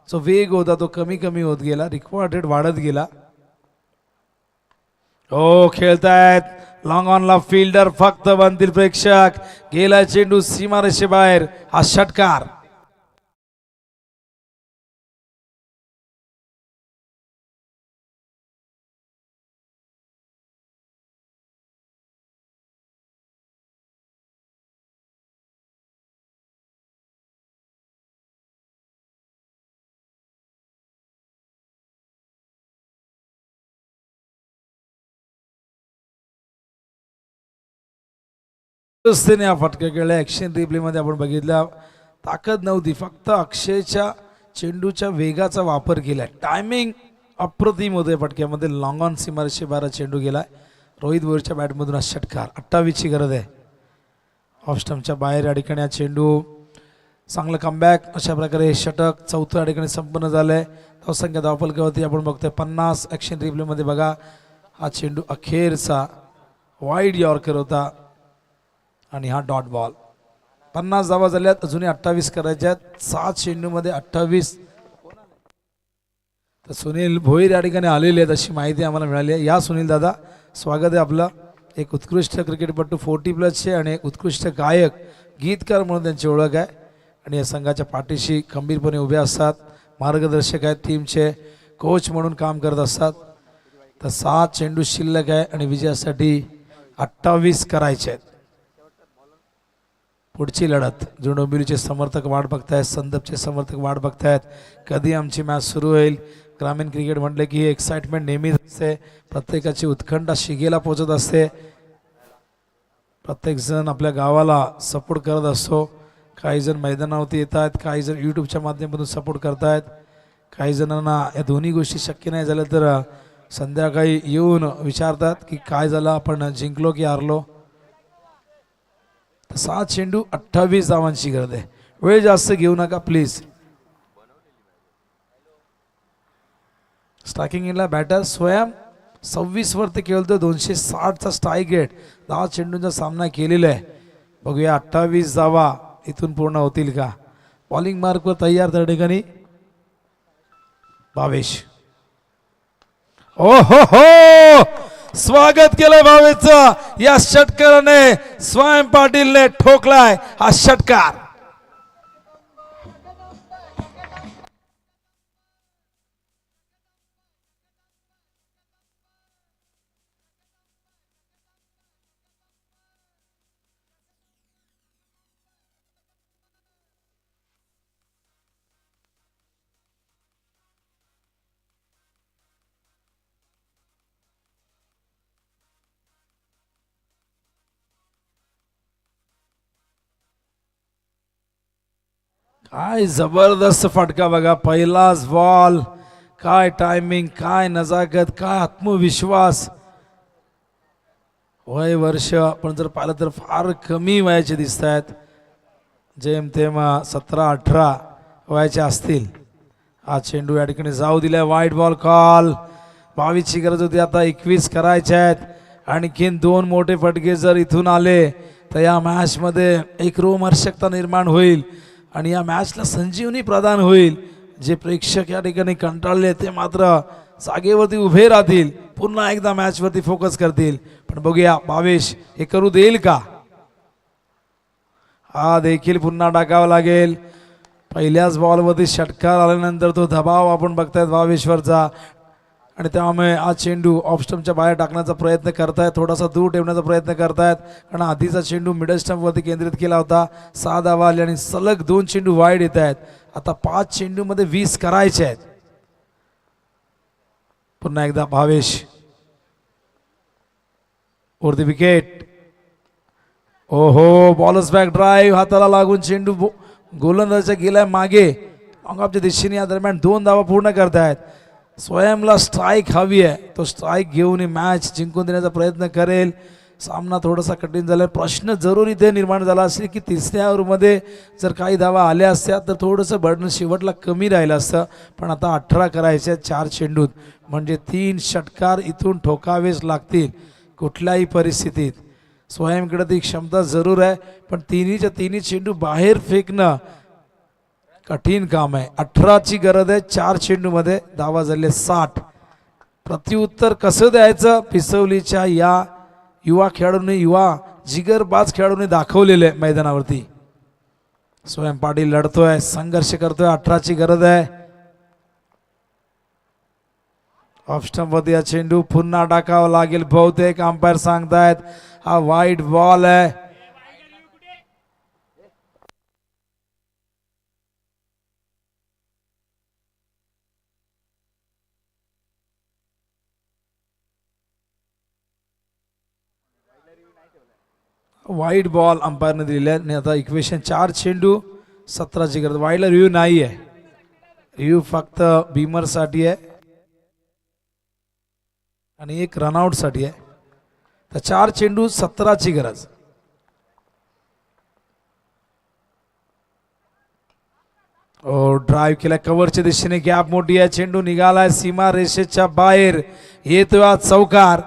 जो वेग होता तो कमी कमी होत गेला. रिक्वायर्ड रेट वाढत गेला. हो खेळतायत लॉंग ऑनला फिल्डर. फक्त बनतील प्रेक्षक. गेला चेंडू सीमारेषे बाहेर. हा षटकार. या फटक्याकडे ऍक्शन रिप्ले मध्ये आपण बघितलं ताकद नव्हती. फक्त अक्षयच्या चेंडूच्या वेगाचा वापर केलाय. टायमिंग अप्रतिम होते फटक्यामध्ये. लॉंग ऑन सीमारेषे 12 चेंडू गेलाय. रोहित भोईरच्या बॅटमधून हा षटकार. 28ची गरज आहे. ऑफ स्टंपच्या बाहेर या ठिकाणी हा चेंडू. चांगलं कमबॅक. अशा प्रकारे हे षटक 4थं या ठिकाणी संपन्न झालंय. धावसंख्या धावफलकावरती आपण बघतोय 50. ऍक्शन रिप्ले मध्ये बघा हा चेंडू अखेरचा वाईड यॉर्कर होता आणि हा डॉट बॉल. 50 धावा झाल्यात, अजूनही 28 करायच्या आहेत. 7 चेंडूमध्ये 28. तर सुनील भोईर या ठिकाणी आलेले आहेत अशी माहिती आम्हाला मिळाली आहे. या सुनील दादा, स्वागत आहे आपलं. एक उत्कृष्ट क्रिकेटपटू 40+ आणि एक उत्कृष्ट गायक गीतकार म्हणून त्यांची ओळख आहे आणि या संघाच्या पाठीशी खंबीरपणे उभे असतात. मार्गदर्शक आहेत, टीमचे कोच म्हणून काम करत असतात. तर 7 चेंडू शिल्लक आहे आणि विजयासाठी 28 करायचे आहेत. पुढची लढत जो डोंबिवलीचे समर्थक वाट बघतायत, संदपचे समर्थक वाट बघतायत, कधी आमची मॅच सुरू होईल. ग्रामीण क्रिकेट म्हटलं की ही एक्साइटमेंट नेहमीच असते, प्रत्येकाची उत्कंठा शिगेला पोचत असते. प्रत्येकजण आपल्या गावाला सपोर्ट करत असतो. काही जण मैदानावरती येत आहेत, काही जण यूट्यूबच्या माध्यमातून सपोर्ट करतायत. काही जणांना या दोन्ही गोष्टी शक्य नाही झाल्या तर संध्याकाळी येऊन विचारतात की काय झालं, आपण जिंकलो की हारलो. 7 चेंडू 28 धावांची गरज आहे. वेळ जास्त घेऊ नका प्लीज. स्ट्रायकिंग इनला बॅटर स्वयं 26 वरती खेळतो. 260चा स्ट्राईक रेट, 10 चेंडूंचा सामना केलेला आहे. बघूया 28 धावा इथून पूर्ण होतील का. बॉलिंग मार्कवर तयार त्या ठिकाणी भावेश. ओ हो, स्वागत केलं भावेशचं. या षटकाराने स्वयं पाटीलने ठोकलाय हा षटकार. काय जबरदस्त फटका बघा, पहिलाच बॉल. काय टायमिंग, काय नजाकत, काय आत्मविश्वास. वय वर्ष आपण जर पाहिलं तर फार कमी वयाचे दिसत आहेत. जेमतेम 17-18 वयाचे असतील. हा चेंडू या ठिकाणी जाऊ दिलाय. वाईट बॉल कॉल. 22ची गरज होती, आता 21 करायचे आहेत. आणखीन 2 मोठे फटके जर इथून आले तर या मॅचमध्ये एक रोमहर्षकता निर्माण होईल आणि या मॅचला संजीवनी प्रदान होईल. जे प्रेक्षक या ठिकाणी कंटाळले ते मात्र जागेवरती उभे राहतील, पुन्हा एकदा मॅचवरती फोकस करतील. पण बघूया भावेश हे करू देईल का. हा देखील पुन्हा टाकावा लागेल. पहिल्याच बॉलवरती षटकार आल्यानंतर तो दबाव आपण बघतायत भावेश्वरचा आणि त्यामुळे हा चेंडू ऑफ स्टंपच्या बाहेर टाकण्याचा प्रयत्न करतायत, थोडासा दूर ठेवण्याचा प्रयत्न करतायत. कारण आधीचा चेंडू मिडल स्टंपवरती केंद्रित केला होता. 6 धावा आले आणि सलग 2 चेंडू वाईड येत आहेत. आता 5 चेंडूमध्ये 20 करायचे आहेत. पुन्हा एकदा भावेश फॉर द विकेट. ओहो, बॉलर्स बॅक ड्राईव्ह, हाताला लागून चेंडू गोलंदाजाच्या गेलाय मागे. ऑफच्या दिशेने या दरम्यान 2 धावा पूर्ण करतायत. स्वयंला स्ट्राईक हवी आहे, तो स्ट्राईक घेऊन मॅच जिंकून देण्याचा प्रयत्न करेल. सामना थोडासा कठीण झाला. प्रश्न जरूर इथे निर्माण झाला असेल की तिसऱ्या ओव्हरमध्ये जर काही धावा आल्या असत्या तर थोडंसं बर्डन शेवटला कमी राहिलं असतं. पण आता 18 करायचे 4 चेंडूत, म्हणजे 3 षटकार इथून ठोकावेच लागतील कुठल्याही परिस्थितीत. स्वयंकडे ती क्षमता जरूर आहे, पण तिन्हीच्या तिन्ही चेंडू बाहेर फेकणं कठीण काम आहे. 18ची गरज आहे 4 चेंडूमध्ये. धावा झाले 60. प्रत्युत्तर कसं द्यायचं पिसवलीच्या या युवा खेळाडूंनी, युवा जिगरबाज खेळाडूंनी दाखवलेलं आहे मैदानावरती. स्वयं पाटील लढतोय, संघर्ष करतोय. 18ची गरज आहे. ऑफ स्टंपवरती हा चेंडू पुन्हा टाकावा लागेल बहुतेक. अंपायर सांगतायत हा वाईट बॉल आहे. वाईट बॉल अंपायरने दिलेला आहे आणि आता इक्वेशन 4 चेंडू 17ची गरज. वाईडला रिव्ह्यू नाही आहे. रिव्ह्यू फक्त बीमरसाठी आहे आणि एक रनआउट साठी आहे. तर 4 चेंडू 17ची गरज. ओ ड्राईव्ह केला कव्हरच्या दिशेने, गॅप मोठी आहे. चेंडू निघालाय सीमा रेषेच्या बाहेर. येतोय आज चौकार.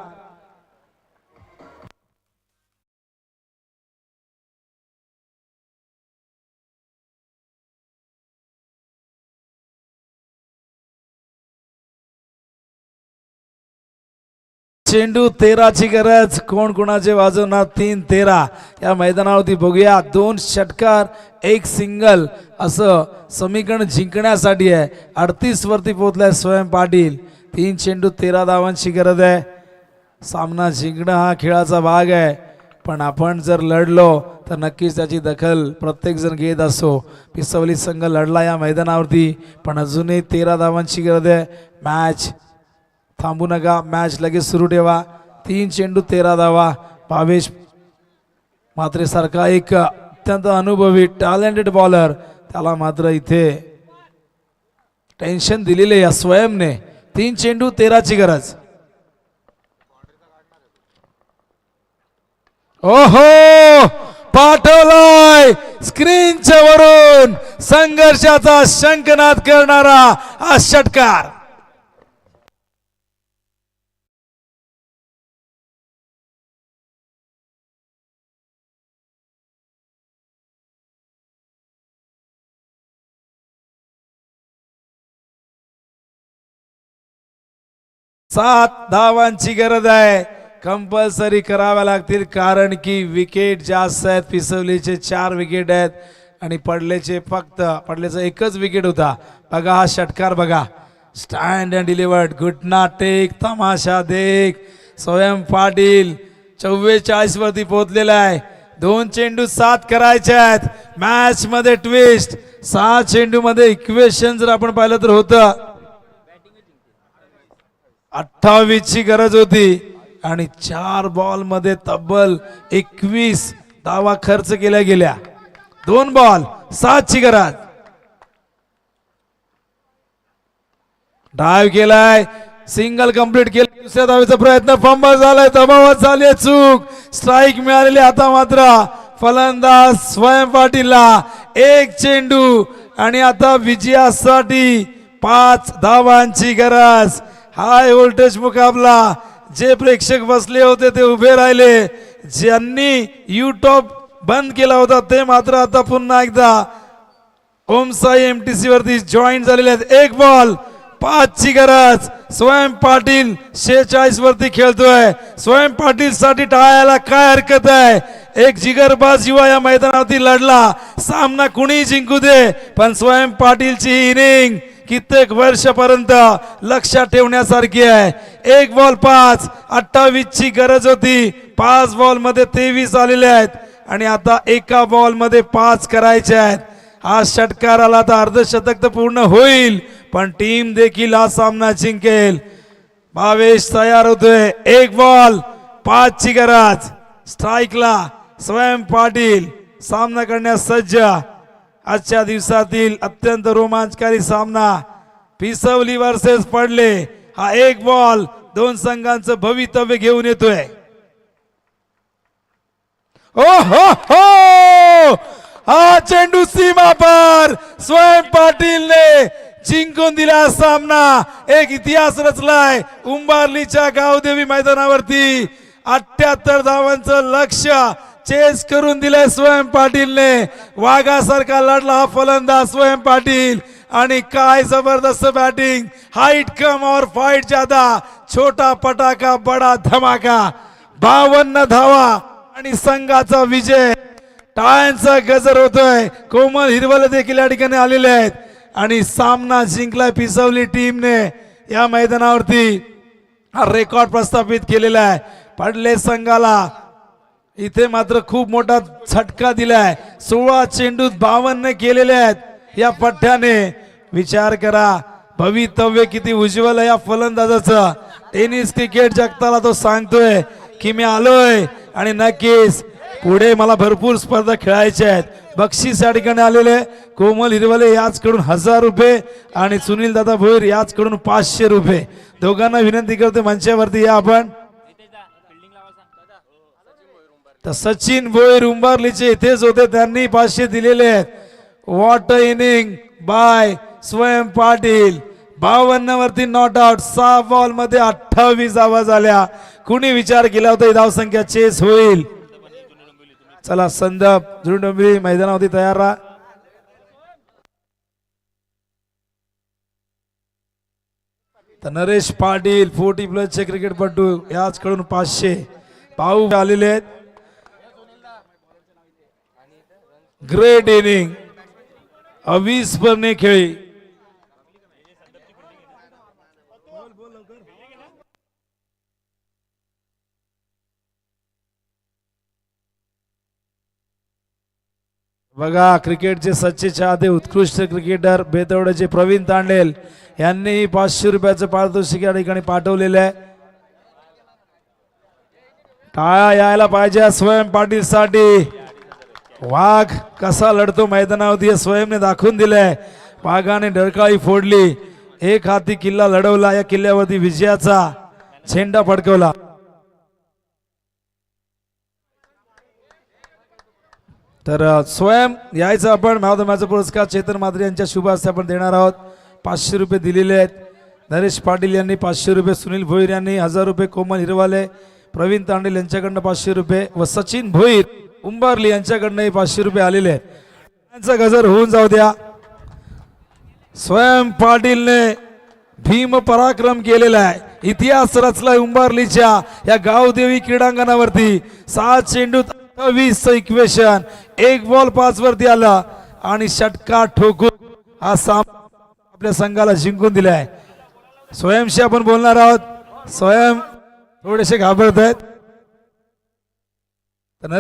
चेंडू 13ची गरज. कोण कोणाचे वाजवणार 3-13 या मैदानावरती बघूया. 2 षटकार 1 सिंगल असं समीकरण जिंकण्यासाठी आहे. 38 वरती पोहोचलाय स्वयं पाटील. 3 चेंडू 13 धावांची गरज आहे. सामना जिंकणं हा खेळाचा भाग आहे, पण आपण जर लढलो तर नक्कीच त्याची दखल प्रत्येक जण घेत असतो. पिसवली संघ लढला या मैदानावरती, पण अजूनही 13 धावांची गरज आहे. मॅच थांबू नका, मॅच लगेच सुरू ठेवा. 3 चेंडू 13 धावा. भावेश म्हात्रे सारखा एक अत्यंत अनुभवी टॅलेंटेड बॉलर, त्याला मात्र इथे टेन्शन दिलेले या स्वयंने. 3 चेंडू 13ची गरज. ओहो, पाठवलाय स्क्रीनच्या वरून संघर्षाचा शंखनाद करणारा हा षटकार. सात धावांची गरज आहे. कंपल्सरी कराव्या लागतील, कारण की विकेट जास्त आहेत. पिसवलीचे 4 विकेट आहेत आणि पडलेचा एकच विकेट होता. बघा हा षटकार बघा. स्टँड अँड डिलिव्हर्ड, घुटना टेक, तमाशा देख. स्वयं पाटील 44 वरती पोहोचलेला आहे. 2 चेंडू 7 करायचे आहेत. मॅच मध्ये ट्विस्ट. 6 चेंडू मध्ये इक्वेशन जर आपण पाहिलं तर होतं 28 ची गरज होती आणि 4 बॉल मध्ये तब्बल 21 धावा खर्च केल्या गेल्या. 2 बॉल 7 ची गरज. ड्राइव्ह केलाय, सिंगल कंप्लीट केलं. दुसऱ्या धावेचा प्रयत्न, फंबल झालाय, दबावात झाली चूक. स्ट्राईक मिळालेली. आता मात्र फलंदाज स्वयं पाटीलला 1 चेंडू आणि आता विजयासाठी 5 धावांची गरज. हाय व्होल्टेज मुकाबला. जे प्रेक्षक बसले होते ते उभे राहिले. ज्यांनी युट्यूब बंद केला होता ते मात्र आता पुन्हा एकदा ओम साई एमटीसी वरती जॉईन झालेले आहेत. 1 बॉल 5 ची गरज. स्वयं पाटील 46 वरती खेळतोय. स्वयं पाटील साठी टाळायला काय हरकत आहे. एक जिगरबाज युवा या मैदानावरती लढला. सामना कुणी जिंकू दे, पण स्वयं पाटीलची ही इनिंग कित्येक वर्षापर्यंत लक्षात ठेवण्यासारखी आहे. 1 बॉल 5, 28 ची गरज होती. 5 बॉल मध्ये 23 आलेले आहेत आणि आता 1 बॉल मध्ये 5 करायचे आहेत. हा षटकार आला तर अर्धशतक तर पूर्ण होईल, पण टीम देखील हा सामना जिंकेल. भावेश तयार होतोय. 1 बॉल 5 ची गरज. स्ट्राईकला स्वयं पाटील सामना करण्यास सज्ज. आजच्या दिवसातील अत्यंत रोमांचकारी सामना पिसवली वर्सेस पडले. हा 1 बॉल 2 संघांचं भवितव्य घेऊन येतोय. ओ हो, हा चेंडू सीमा पार. स्वयं पाटीलने जिंकून दिला सामना. एक इतिहास रचलाय उंबारलीच्या गावदेवी मैदानावरती. 78 धावांचं लक्ष्य चेस करून दिले स्वयं पाटीलने. वाघासारखा लढला हा फलंदाज स्वयं पाटील. आणि काय जबरदस्त बॅटिंग. हाइट कम और फाइट ज्यादा, छोटा पटाका बडा धमाका. 52 धावा आणि संघाचा विजय. टाळ्यांचा गजर होतोय. कोमल हिरवले देखील या ठिकाणी आलेले आहेत आणि सामना जिंकला पिसवली टीमने. या मैदानावरती हा रेकॉर्ड प्रस्थापित केलेला आहे. पडले संघाला इथे मात्र खूप मोठा झटका दिलाय. 16 चेंडूत 52 केलेले आहेत या पठ्ठ्याने. विचार करा भवितव्य किती उज्ज्वल आहे या फलंदाजाचं. टेनिस क्रिकेट जगताला तो सांगतोय की मी आलोय आणि नक्कीच पुढे मला भरपूर स्पर्धा खेळायच्या आहेत. बक्षीस या ठिकाणी आलेले. कोमल हिरवले याचकडून 1000 रुपये आणि सुनील दादा भोईर याचकडून 500 रुपये. दोघांना विनंती करते मंचावरती या आपण. तर सचिन भोईर उंबारलीचे इथेच होते, त्यांनी 500 दिलेले आहेत. वॉट अ इनिंग बाय स्वयं पाटील. 52 वरती नॉट आउट. 6 बॉल मध्ये 28 धावा झाल्या. कुणी विचार केला होता ही धावसंख्या चेस होईल. चला संदप जुडंबरी मैदानावरती तयार राहा. तर नरेश पाटील 40+ चे क्रिकेटपटू याच कडून 500 पाहू आलेले आहेत. ग्रेट इनिंग अविस्मरणीय खेळी. बघा क्रिकेटचे सच्चे चाहते उत्कृष्ट क्रिकेटर बेतवड्याचे प्रवीण तांडेल यांनीही 500 रुपयाचं पारितोषिक या ठिकाणी पाठवलेलं आहे. टाळ्या यायला पाहिजे स्वयं पाटील साठी. वाघ कसा लढतो मैदानावरती हे स्वयंने दाखवून दिलंय. वाघाने डरकाळी फोडली, एक हाती किल्ला लढवला, या किल्ल्यावरती विजयाचा झेंडा फडकवला. तर स्वयं यायचं आपण महादमाचा पुरस्कार चेतन मात्रे यांच्या शुभ हस्ते आपण देणार आहोत. 500 रुपये दिलेले आहेत. नरेश पाटील यांनी 500 रुपये, सुनील भोईर यांनी 1000 रुपये, कोमल हिरवाले, प्रवीण तांडेल यांच्याकडनं 500 रुपये व सचिन भोईर उंबारली यांच्याकडनंही 500 रुपये आलेले आहेत. त्यांचा गजर होऊन जाऊ द्या. स्वयं पाटीलने भीम पराक्रम केलेला आहे. इतिहास रचलाय उंबारलीच्या या गावदेवी क्रीडांगणावरती. 7 चेंडूत 20 इक्वेशन, 1 बॉल 5 वरती आला आणि षटका ठोकून हा सामना आपल्या संघाला जिंकून दिलाय. स्वयंशी आपण बोलणार आहोत. स्वयं थोडेसे घाबरत आहेत.